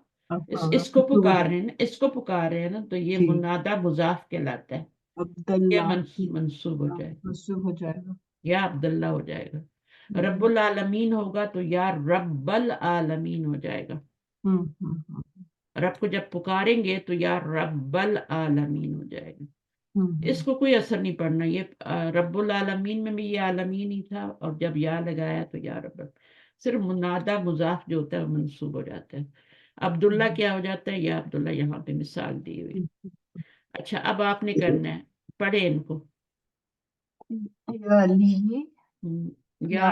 اس کو پکار رہے ہیں نا، اس کو پکار رہے ہیں نا، تو یہ منادہ مضاف کہلاتا ہے، یہ عبداللہ منصوب ہو جائے گا، منسوخ ہو جائے گا. یا عبداللہ ہو جائے گا. رب العالمین ہوگا تو یا رب العالمین ہو جائے گا. رب کو جب پکاریں گے تو یا رب العالمین ہو جائے گا. اس کو کوئی اثر نہیں پڑنا، یہ رب العالمین میں بھی یہ عالمین ہی تھا، اور جب یا لگایا تو یا رب. صرف منادہ مضاف جو ہوتا ہے وہ منصوب ہو جاتا ہے. عبداللہ کیا ہو جاتا ہے، یا عبداللہ یہاں پہ مثال دی ہوئی. اچھا اب آپ نے کرنا ہے، پڑھے ان کو. یا علی، یا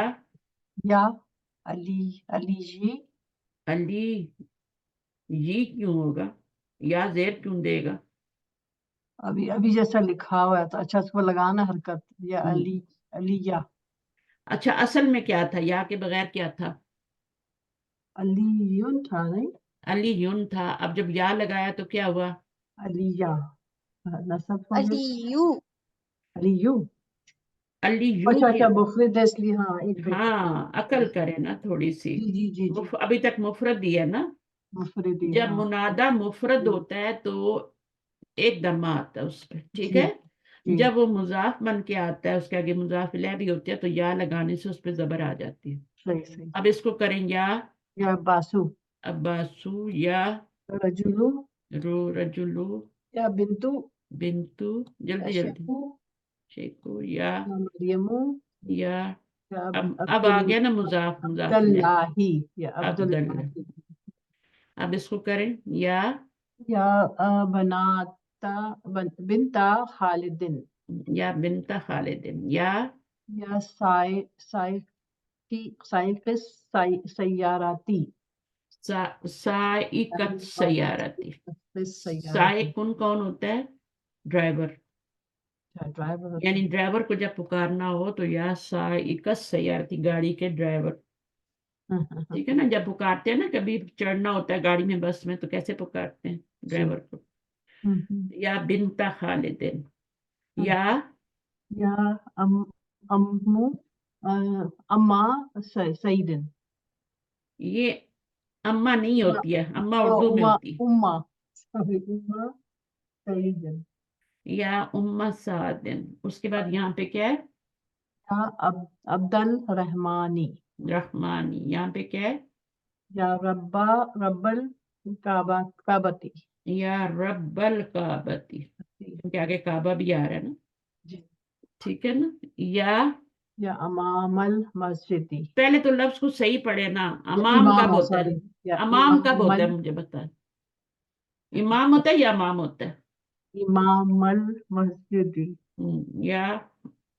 یا علی، علی جی. علی، یہ کیوں ہوگا، یا زیر کیوں دے گا، ابھی جیسا لکھا ہوا ہے تو اچھا اس کو لگانا حرکت. یا علی، علی یا. اچھا اصل میں کیا تھا، یا کے بغیر کیا تھا، علی یون تھا نہیں، علی یون تھا. اب جب یا لگایا تو کیا ہوا، علی یا نصب ہو گیا. علیو، علی یو. علی یو اچھا کی. اچھا، مفرد ہے اس لیے. ہاں، ایک بیٹا. ہاں عقل کرے نا تھوڑی سی، جی جی جی جی. ابھی تک مفرد ہی ہے نا. مفردی، جب ہاں. منادہ مفرد ہوتا ہے تو ایک دمہ آتا ہے اس پہ، ٹھیک جی ہے. جی. جب وہ مضاف بن کے آتا ہے، اس کے آگے مضاف الیہ بھی ہوتی ہے، تو یا لگانے سے اس پہ زبر آ جاتی ہے. صحیح صحیح. اب اس کو کریں یا یا باسو، عباسو، یا رجولو، رجلو، یا بنتو، بنتو، یا جلدی جلدی، شیخو، شیخو، یا مریمو، یا یا اب آ گیا نا مضاف الیہ، عبداللہی، یا عبداللہ. عبداللہی. اب اس کو کریں یا یا بناتا، بنتا خالدن. بنت خالدن، یا یا سائقس سیاراتی. سائقت سیارتی. سیارتی. سائقن کون ہوتا ہے، ڈرائیور. ڈرائیور ہوتا یعنی ڈرائیور کو جب پکارنا ہو تو یا سائقت سیارتی، گاڑی کے ڈرائیور. ہے. ٹھیک ہے نا، جب پکارتے ہیں نا، کبھی چڑھنا ہوتا ہے گاڑی میں، بس میں، تو کیسے پکارتے ہیں ڈرائیور کو، یا بنت خالدن، یا یا امو، اما سعیدن. یہ اما نہیں ہوتی ہے، اما اردو میں اما، ہوتی ہے. اما سوری، اما سعیدن. یا سعدن. اس کے بعد یہاں پہ کیا ہے، یا عبد الرحمانی. رحمانی. یہاں پہ کیا ہے، یا رب الکعبتی. یا رب الکعبتی، کیونکہ آگے کعبہ بھی آ رہا ہے نا، جی. ٹھیک ہے نا. یا امام المسجدی. پہلے تو لفظ کو صحیح پڑھے نا، یا امام کب امام، ہوتا ہے، سوری. یا امام کب ہوتا ہے مجھے بتا، امام ہوتا ہے یا امام ہوتا ہے، امام المسجدی. یا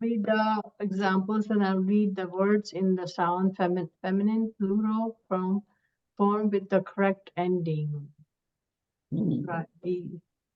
Read the examples and I'll read the words in the sound feminine plural form with the correct ending.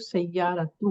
sayyaratu.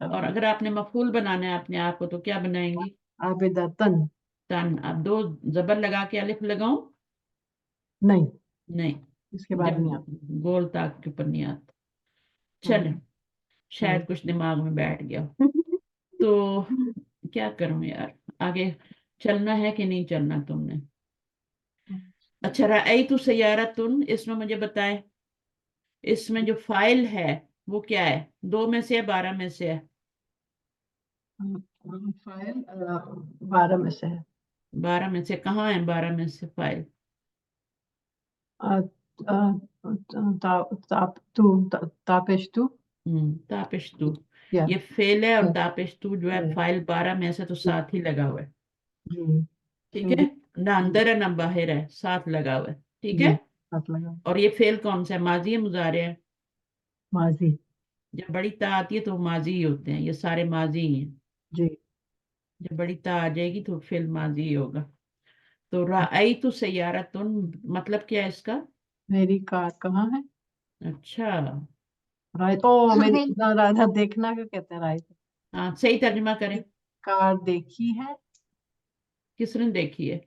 اور اگر آپ نے مفعول بنانا ہے اپنے آپ کو تو کیا بنائیں گی؟ عابدتن. تن. اب 2 زبر لگا کے الف لگاؤں؟ نہیں، نہیں، اس کے بعد جب نہیں آتا. گول تاک کے اوپر نہیں آتا. چلیں، شاید کچھ دماغ میں بیٹھ گیا. تو کیا کروں یار، آگے چلنا ہے کہ نہیں چلنا تم نے؟ اچھا، رأیت سیارتن، اس میں مجھے بتائیں اس میں جو فائل ہے وہ کیا ہے؟ 2 میں سے ہے 12 میں سے ہے؟ فائل 12 میں سے ہے. 12 میں سے کہاں ہے 12 میں سے فائل؟ تاپشتو. تاپشتو. یا یہ فعل ہے، اور تاپشتو جو ہے ہے. فائل 12 میں سے تو ساتھ ہی لگا ہوا ہے. جی ٹھیک ہے، نہ اندر ہے نہ باہر ہے، ساتھ لگا ہوا ہے. ٹھیک ہے. جی ہاتھ لگا. اور یہ فعل کون سا ہے؟ ماضی ہے مضارع ہے؟ ماضی. جب بڑی تا آتی ہے تو وہ ماضی ہی ہوتے ہیں، یہ سارے ماضی ہی ہیں. جی جب بڑی تا آ جائے گی تو فعل ماضی ہی ہوگا. تو رأیت سیارتن مطلب کیا ہے اس کا؟ میری کار کہاں ہے؟ اچھا، رائٹ. او میری راجا دیکھنا کیا کہتے ہیں؟ رائٹ. ہاں صحیح ترجمہ کریں. کار دیکھی ہے. کس نے دیکھی ہے؟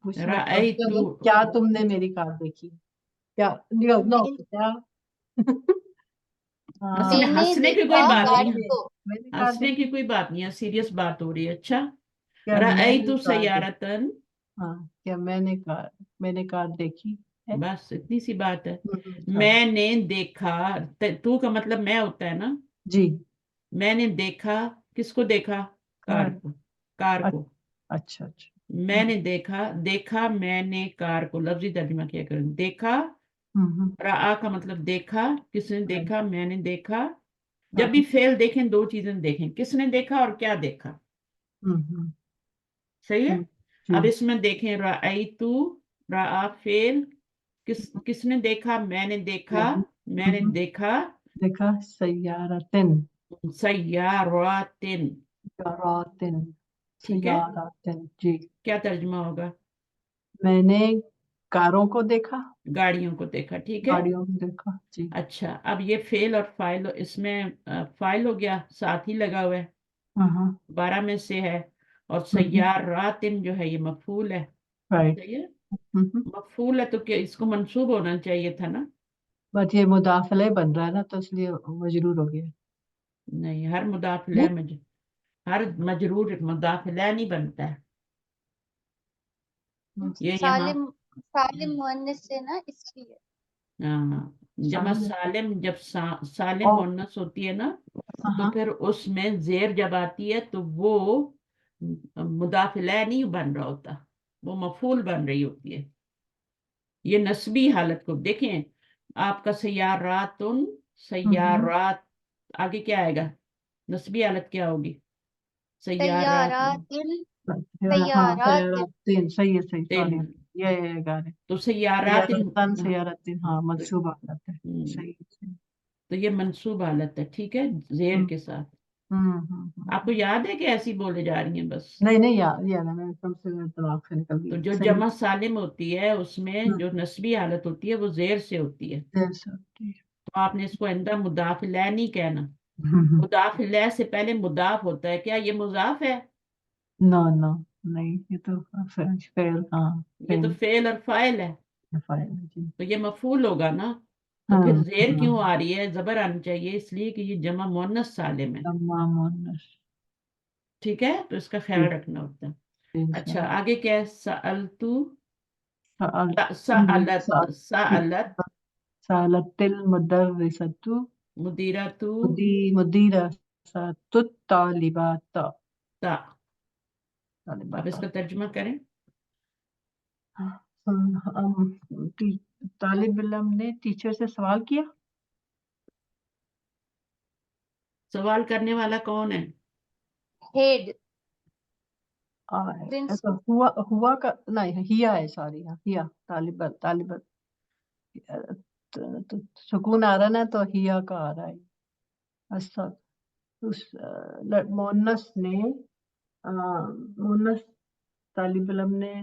پوچھ رہا رأیت. کیا تم نے میری کار دیکھی؟ کیا نو کیا؟ اس میں میں نے ہنسنے کی کوئی دیکھا بات نہیں گاڑی ہے، کو. میری کار ہنسنے کی دیکھی. کوئی بات نہیں ہے، سیریس بات ہو رہی ہے. اچھا، کیا میں نے رأیت کار دیکھی؟ سیارتن، ہاں، کیا میں نے کار دیکھی ہے. بس اتنی سی بات ہے. ہاں. میں نے دیکھا، تو کا مطلب میں ہوتا ہے نا. جی. میں نے دیکھا، کس کو دیکھا؟ کار کار. کو. کار کو. اچھا اچھا. میں نے دیکھا میں نے کار کو. لفظی ترجمہ کیا کریں؟ دیکھا. رآ کا مطلب دیکھا، کس نے دیکھا؟ میں نے دیکھا. جب بھی فعل دیکھیں 2 چیزیں دیکھیں، کس نے دیکھا اور کیا دیکھا. صحیح ہے. اب اس میں دیکھیں رأیت، رآ فعل، کس نے دیکھا؟ میں نے دیکھا. میں نے دیکھا دیکھا سیارتن. سیاراتن. سیاراتن. ٹھیک ہے، سیاراتن. جی. کیا ترجمہ ہوگا؟ میں نے کاروں کو دیکھا. گاڑیوں کو دیکھا. ٹھیک ہے. گاڑیوں کو دیکھا. جی. اچھا، اب یہ فعل اور فائل، اس میں فائل ہو گیا، ساتھ ہی لگا ہوا ہے، 12 میں سے ہے. اور سیاراتن جو ہے یہ مفعول ہے. رائٹ. صحیح ہے، مفعول ہے تو کیا اس کو منصوب ہونا چاہیے تھا نا؟ بٹ یہ مداخلے بن رہا ہے نا، تو اس لیے مجرور ہو گیا. نہیں، ہر مداخلہ ہر مجرور مداخلہ نہیں بنتا ہے. یہ یہاں سالم مؤنث سے نا، اس لیے. ہاں، جمع سالم، جب سالم مؤنث ہوتی ہے نا تو پھر اس میں زیر جب آتی ہے تو وہ مداخلہ نہیں بن رہا ہوتا، وہ مفعول بن رہی ہوتی ہے. یہ نسبی حالت کو دیکھیں. آپ کا سیاراتن، سیارات، آگے کیا آئے گا؟ نسبی حالت کیا ہوگی؟ سیارات. سیاراتن. صحیح ہے. صحیح. تین. سوری. یہ گانے. تو سیارات. سیارتن. ہاں، منصوب حالت ہے. صحیح. تو یہ منصوب حالت ہے. ٹھیک ہے، زیر کے ساتھ. آپ کو یاد ہے کہ ایسی بولے جا رہی ہیں بس؟ نہیں یاد میں کم سے دماغ سے نکل تو گئی. جو جمع سالم ہوتی ہے اس میں جو نسبی حالت ہوتی ہے وہ زیر سے ہوتی ہے. تو آپ نے اس کو آئندہ مضاف الیہ نہیں کہنا. مضاف الیہ سے پہلے مضاف ہوتا ہے. کیا یہ مضاف ہے؟ نو نہیں، یہ تو فعل. ہاں، یہ تو فعل اور فاعل ہے، تو یہ مفعول ہوگا نا. تو پھر زیر کیوں آ رہی ہے؟ زبر آنی چاہیے، اس لیے کہ یہ جمع مؤنث سالم ہے. ٹھیک ہے، تو اس کا خیال رکھنا ہوتا ہے. اچھا، آگے کیا ہے؟ سألتو، سألت سالت المدرسۃ مدیرۃ مدیرۃ الطالبات. تا. اب اس کا ترجمہ کریں. طالب علم نے ٹیچر سے سوال کیا. سوال کرنے والا کون ہے؟ ہیڈ. ہوا کا نہیں، ہیا ہے. سوری، ہیا. طالب سکون آ رہا نا تو ہیا کا آ رہا ہے. اچھا، مونس طالب علم نے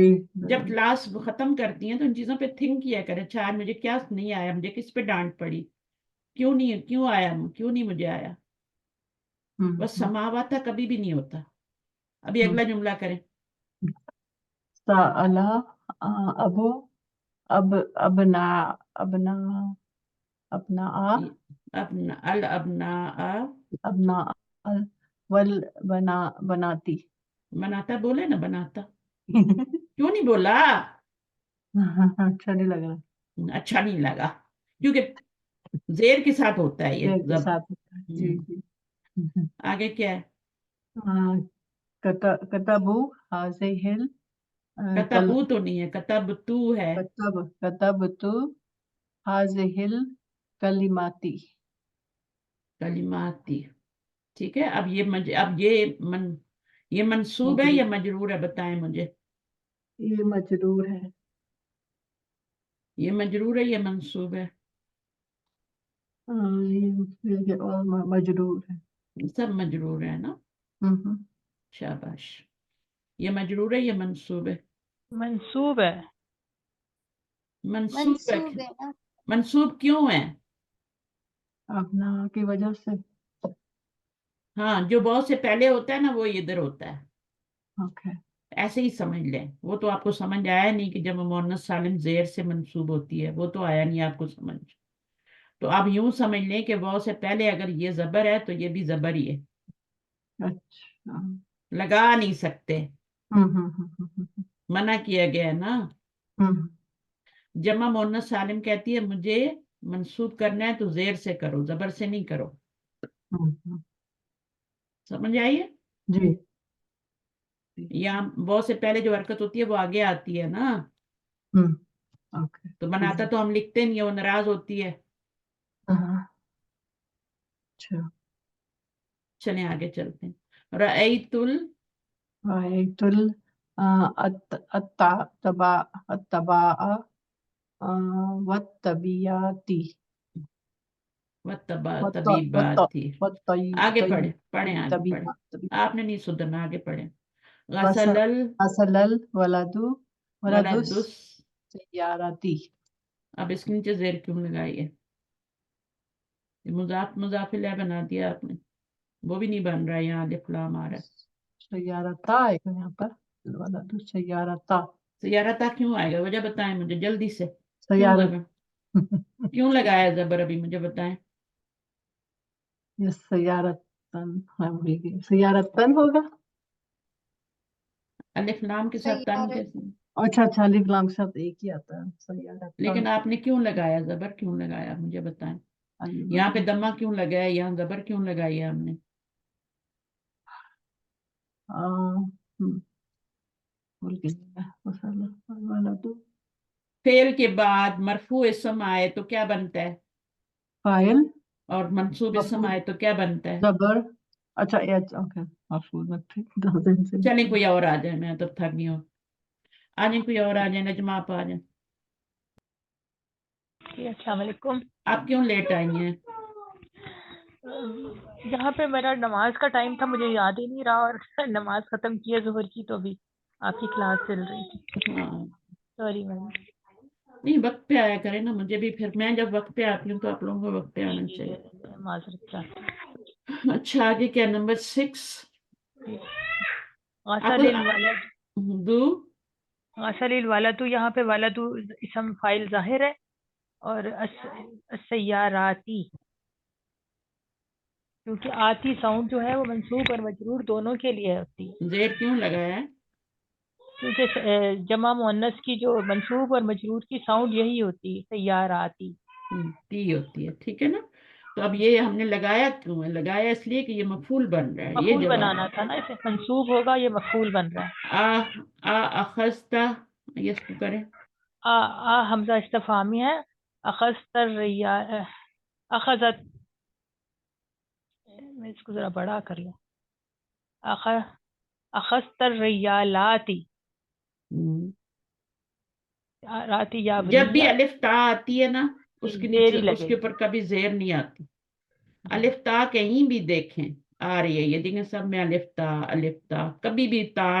جی جب کلاس ختم کرتی ہیں تو ان چیزوں پہ تھنک کیا کریں، اچھا آج مجھے کیا نہیں آیا، مجھے کس پہ ڈانٹ پڑی، کیوں نہیں مجھے آیا. بس سماوات کبھی بھی نہیں ہوتا. ابھی اگلا جملہ کریں. سألا ابو ابنا ابنا الابناء ابنا بناتی. بناتا بولے نا، بناتا کیوں نہیں بولا؟ اچھا نہیں لگ رہا. اچھا نہیں لگا کیونکہ زیر کے ساتھ ہوتا ہے یہ دیر کے ضبط. ساتھ ہوتا ہے. جی جی. آگے کیا ہے؟ کتبو حاضل کتبو تو نہیں ہے، کتب تو ہے. کتبتو حاضل کلماتی. کلماتی. ٹھیک ہے. اب یہ منصوب ہے یا مجرور ہے؟ بتائیں مجھے. یہ مجرور ہے. یہ مجرور ہے یا منصوب ہے؟ اور مجرور ہے. سب مجرور ہے نا. شاباش. یہ مجرور ہے یا منصوب ہے؟ منصوب ہے. منصوب ہے. منصوب ہے نا. منصوب کیوں ہے؟ اپنا کی وجہ سے. ہاں، جو بہت سے پہلے ہوتا ہے نا وہ ادھر ہوتا ہے. اوکے. ایسے ہی سمجھ لیں. وہ تو آپ کو سمجھ آیا نہیں کہ جب مؤنث سالم زیر سے منصوب ہوتی ہے، وہ تو آیا نہیں آپ کو سمجھ. تو آپ یوں سمجھ لیں کہ وہ سے پہلے اگر یہ زبر ہے تو یہ بھی زبر ہی ہے. اچھا. لگا نہیں سکتے، منع کیا گیا ہے نا. جمع مؤنث سالم کہتی ہے مجھے منصوب کرنا ہے تو زیر سے کرو، زبر سے نہیں کرو. سمجھ آئیے؟ جی. یہاں بہت سے پہلے جو حرکت ہوتی ہے وہ آگے آتی ہے نا. اوکے. تو بناتا تو ہم لکھتے نہیں، وہ ناراض ہوتی ہے. اچھا. چلیں آگے چلتے ہیں. رأیت رأيت التباع والطبيعات طبیبات تھی. آگے پڑھیں آگے پڑھیں. والطبيعات. آپ نے نہیں سدھرنا، آگے پڑھیں. غسل غسل الولد الولدس. السيارة. اب اس کے نیچے زیر کیوں لگائی ہے؟ مضاف الیہ بنا دیا آپ نے، وہ بھی نہیں بن رہا ہے. یہاں الف لام آ رہا ہے. سیارتا ہے یہاں پر. الولد سیارتا. سیارتا کیوں آئے گا؟ وجہ بتائیں مجھے جلدی سے. سیارت. کیوں لگایا زبر؟ ابھی مجھے بتائیں. یہ سیارتن ہوگا. الف لام کے ساتھ تن سیارت. کیسے؟ اچھا اچھا. الف لام کے ساتھ ایک ہی آتا ہے. سیارتن. لیکن آپ نے کیوں لگایا زبر؟ کیوں لگایا مجھے بتائیں. یہاں پہ دمہ کیوں لگایا؟ یہاں زبر کیوں لگائی ہے ہم نے؟ فعل کے بعد مرفوع اسم آئے تو کیا بنتا ہے؟ فاعل. اور منصوب اسم آئے تو کیا بنتا ہے؟ زبر. اچھا اوکے. مفعول میں تھے. چلیں کوئی اور آ جائے، میں تب تھک گئی ہوں. آ جائیں کوئی اور آ جائیں. نجمہ آپ آ جائیں. السلام علیکم. آپ کیوں لیٹ آئی ہیں؟ یہاں پہ میرا نماز کا ٹائم تھا، مجھے یاد ہی نہیں رہا، اور نماز ختم کی ہے ظہر کی تو ابھی آپ کی کلاس چل رہی تھی. ہاں سوری میم. نہیں، وقت پہ آیا کریں نا. مجھے بھی پھر میں جب وقت پہ آتی ہوں تو آپ لوگوں کو وقت پہ آنا چاہیے. معذرت چاہتی ہوں. اچھا آگے کیا؟ نمبر 6. غسل الولد. دو. غسل الولد، یہاں پہ ولد اسم فاعل ظاہر ہے، اور السیاراتی، کیونکہ آتی ساؤنڈ جو ہے وہ منصوب اور مجرور دونوں کے لیے ہوتی ہے. زیر کیوں لگایا ہے؟ کیونکہ جمع مؤنث کی جو منصوب اور مجرور کی ساؤنڈ یہی ہوتی ہے، سیاراتی. تی ہوتی ہے. ٹھیک ہے نا. تو اب یہ ہم نے لگایا کیوں ہے؟ لگایا اس لیے کہ یہ مفعول بن رہا ہے. یہ مفعول جواب بنانا تھا نا، اسے منصوب ہوگا، یہ مفعول بن رہا ہے. اخذتا. اس کو کریں. حمزہ استفہامی ہے. اخذت اخذت، میں اس کو ذرا بڑا کر لوں. اخذت الریالاتی. راتی یا جب بھی الف تا آتی ہے نا اس کے زیر نیچے ہی اس لگے کے گی. اوپر کبھی زیر نہیں آتی. الف تا کہیں بھی دیکھیں آ رہی ہے، یہ دیکھیں سب میں الف تا کبھی بھی تا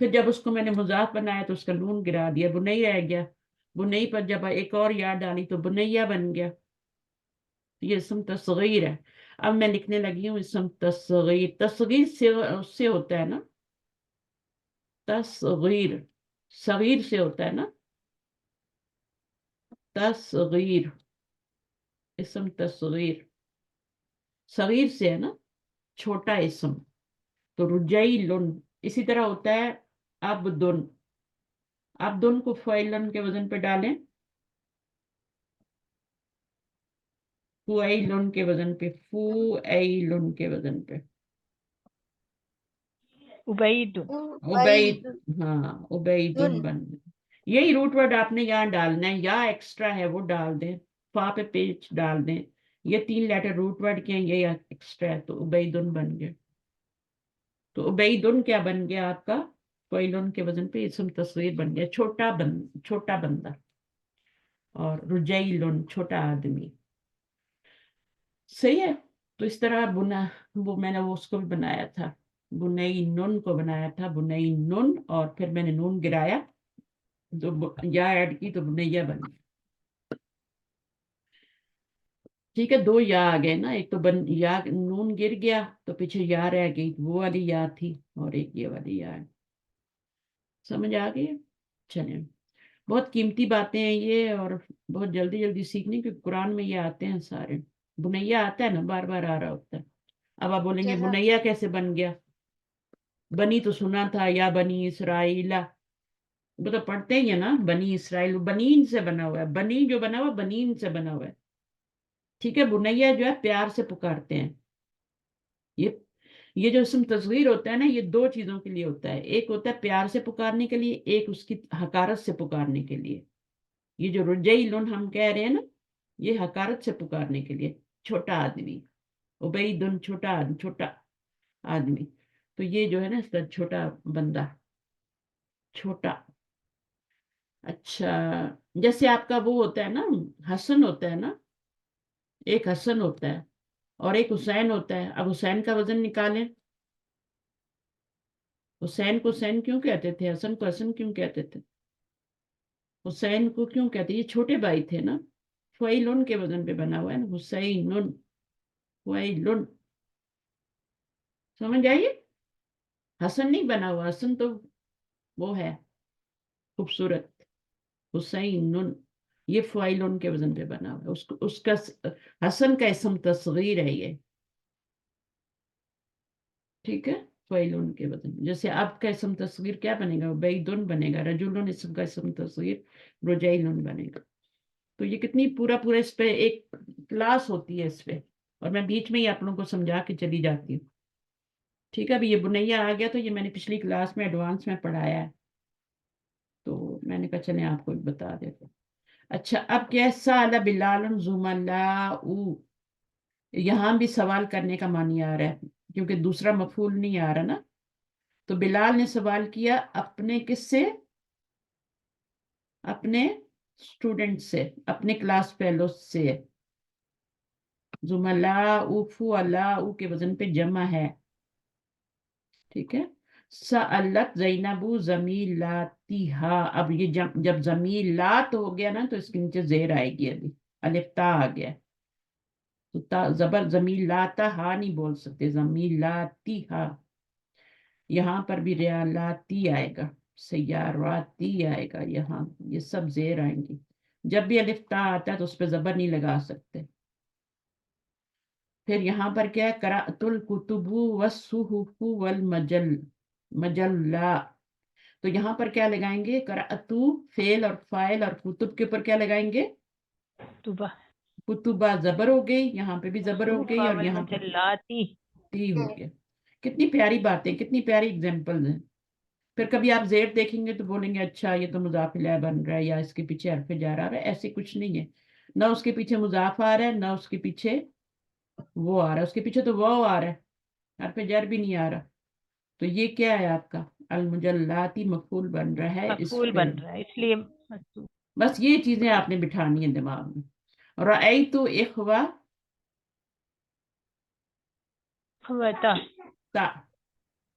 پھر جب اس کو میں نے مضاف بنایا تو اس کا نون گرا دیا، بنئی رہ گیا، بنئی پر جب ایک اور یا ڈالی تو بنیا بن گیا، یہ اسم تصغیر ہے۔ اب میں لکھنے لگی ہوں اسم تصغیر، تصغیر سے اس سے ہوتا ہے نا، تصغیر صغیر سے ہوتا ہے نا، تصغیر، اسم تصغیر صغیر سے ہے نا، چھوٹا اسم، تو رجیلن اسی طرح ہوتا ہے عبدن، عبدن کو فعلن کے وزن پہ ڈالیں، فعیلن کے وزن پہ، فعیلن کے وزن پہ، عبید، عبید، ہاں عبیدن بن گیا۔ یہی روٹ ورڈ آپ نے یہاں ڈالنا ہے، یا ایکسٹرا ہے وہ ڈال دیں، فا پہ پیچ ڈال دیں، یہ 3 لیٹر روٹ ورڈ کے ہیں، یہ ایکسٹرا ہے تو عبیدن بن گیا۔ تو عبیدن کیا بن گیا آپ کا، فعیلن کے وزن پہ اسم تصغیر بن گیا، چھوٹا بندہ، اور رجیلن چھوٹا آدمی، صحیح ہے۔ تو اس طرح وہ میں نے اس کو بھی بنایا تھا، بنئی نن کو بنایا تھا، بنئی نن، اور پھر میں نے نون گرایا تو یا ایڈ کی تو بنیا بن گیا، ٹھیک ہے۔ 2 یا آ گئے نا، ایک تو یا نون گر گیا تو پیچھے یا رہ گئی، وہ والی یا تھی، اور ایک یہ والی یا ہے، سمجھ آ گئی؟ چلیں، بہت قیمتی باتیں ہیں یہ، اور بہت جلدی جلدی سیکھنے، کیونکہ قرآن میں یہ آتے ہیں سارے، بنیا آتا ہے نا، بار بار آ رہا ہوتا ہے۔ اب آپ بولیں گے بنیا کیسے بن گیا، بنی تو سنا تھا، یا بنی اسرائیل، وہ تو پڑھتے ہی ہیں نا، بنی اسرائیل، بنین سے بنا ہوا ہے، بنی جو بنا ہوا بنین سے بنا ہوا ہے، ٹھیک ہے۔ بنیا جو ہے پیار سے پکارتے ہیں، یہ جو اسم تصغیر ہوتا ہے نا، یہ 2 چیزوں کے لیے ہوتا ہے، ایک ہوتا ہے پیار سے پکارنے کے لیے، ایک اس کی حقارت سے پکارنے کے لیے۔ یہ جو رجیلن ہم کہہ رہے ہیں نا، یہ حقارت سے پکارنے کے لیے، چھوٹا آدمی، عبیدن چھوٹا آدمی، تو یہ جو ہے نا اس کا چھوٹا بندہ، چھوٹا۔ اچھا، جیسے آپ کا وہ ہوتا ہے نا، حسن ہوتا ہے نا، ایک حسن ہوتا ہے اور ایک حسین ہوتا ہے، اب حسین کا وزن نکالیں، حسین کو حسین کیوں کہتے تھے، حسن کو حسن کیوں کہتے تھے، حسین کو کیوں کہتے، یہ چھوٹے بھائی تھے نا، فعیلن کے وزن پہ بنا ہوا ہے نا، حسینن، فعیلن، سمجھ آئیے؟ حسن نہیں بنا ہوا، حسن تو وہ ہے خوبصورت، حسینن، یہ فعیلن کے وزن پہ بنا ہوا ہے، اس کا حسن کا اسم تصغیر ہے یہ، ٹھیک ہے، فعیلن کے وزن، جیسے اب کا اسم تصغیر کیا بنے گا، عبیدن بنے گا، رجلن اسم کا اسم تصغیر رجیلن بنے گا۔ تو یہ کتنی پورا اس پہ ایک کلاس ہوتی ہے اس پہ، اور میں بیچ میں ہی آپ لوگوں کو سمجھا کے چلی جاتی ہوں، ٹھیک ہے۔ ابھی یہ بنیا آ گیا تو یہ میں نے پچھلی کلاس میں ایڈوانس میں پڑھایا ہے، تو میں نے کہا چلیں آپ کو بتا دیتے۔ اچھا، اب کیا سأل بلال زملاء، یہاں بھی سوال کرنے کا معنی آ رہا ہے، کیونکہ دوسرا مفعول نہیں آ رہا نا، تو بلال نے سوال کیا اپنے کس سے، اپنے اسٹوڈنٹ سے، اپنے کلاس فیلو سے، زملاء فعلاء کے وزن پہ جمع ہے، ٹھیک ہے۔ سألت زینب زمیلاتہا، اب یہ جب زمیلات ہو گیا نا تو اس کے نیچے زیر آئے گی، ابھی الف تا آ گیا تو زبر، زمیلاتہا نہیں بول سکتے، زمیلاتہا، یہاں پر بھی ریالاتی آئے گا، سیاراتی آئے گا، یہاں یہ سب زیر آئیں گی، جب بھی الف تا آتا ہے تو اس پہ زبر نہیں لگا سکتے۔ پھر یہاں پر کیا ہے، قرأت الکتب والصحف مجلہ، تو یہاں پر کیا لگائیں گے، قرأت فعل اور فاعل، اور کتب کے اوپر کیا لگائیں گے، طبع، کتبہ زبر ہو گئی، یہاں پہ بھی زبر ہو گئی، اور یہاں پہ والمجلاتی، تی ہو گیا۔ کتنی پیاری باتیں، کتنی پیاری اگزامپلز ہیں۔ پھر کبھی آپ زیر دیکھیں گے تو بولیں گے اچھا یہ تو مضاف الیہ بن رہا ہے، یا اس کے پیچھے حرف جر آ رہا ہے، ایسے کچھ نہیں ہے، نہ اس کے پیچھے مضاف آ رہا ہے، نہ اس کے پیچھے وہ آ رہا ہے، اس کے پیچھے تو واو آ رہا ہے، حرف جر بھی نہیں آ رہا، تو یہ کیا ہے آپ کا المجلاتی مفعول بن رہا ہے اس مفعول فعل، بن رہا ہے، اس لیے مکتوب، بس یہ چیزیں آپ نے بٹھانی ہیں دماغ میں۔ رأیت خواتا، تا،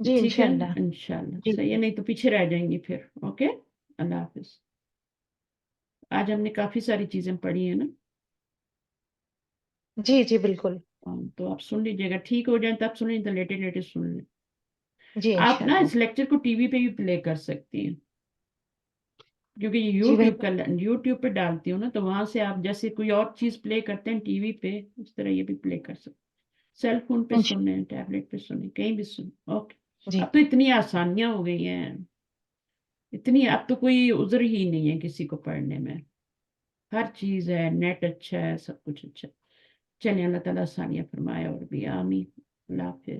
جی ٹھیک ہے انشاءاللہ. انشاءاللہ. جی صحیح ہے، نہیں تو پیچھے رہ جائیں گی پھر. اوکے، اللہ حافظ. آج ہم نے کافی ساری چیزیں پڑھی ہیں نا. جی جی بالکل. تو آپ سن لیجیے گا، ٹھیک ہو جائیں تب سنیں، تو لیٹے لیٹے سن لیں. جی آپ نا انشاءاللہ. اس لیکچر کو ٹی وی پہ بھی پلے کر سکتی ہیں، کیونکہ یہ جی یوٹیوب یوٹیوب پہ ڈالتی ہوں نا، تو وہاں سے آپ جیسے کوئی اور چیز پلے کرتے ہیں ٹی وی پہ، اس طرح یہ بھی پلے کر سکتے ہیں. سیل فون پہ سنیں، ٹیبلٹ پہ سنیں، کہیں بھی سنیں. اوکے. جی اب تو اتنی آسانیاں ہو گئی ہیں، اتنی، اب تو کوئی عذر ہی نہیں ہے کسی کو پڑھنے میں. ہر چیز ہے، نیٹ اچھا ہے، سب کچھ اچھا ہے. چلیں، اللہ تعالیٰ آسانیاں فرمائے اور بھی. آمین. اللہ حافظ.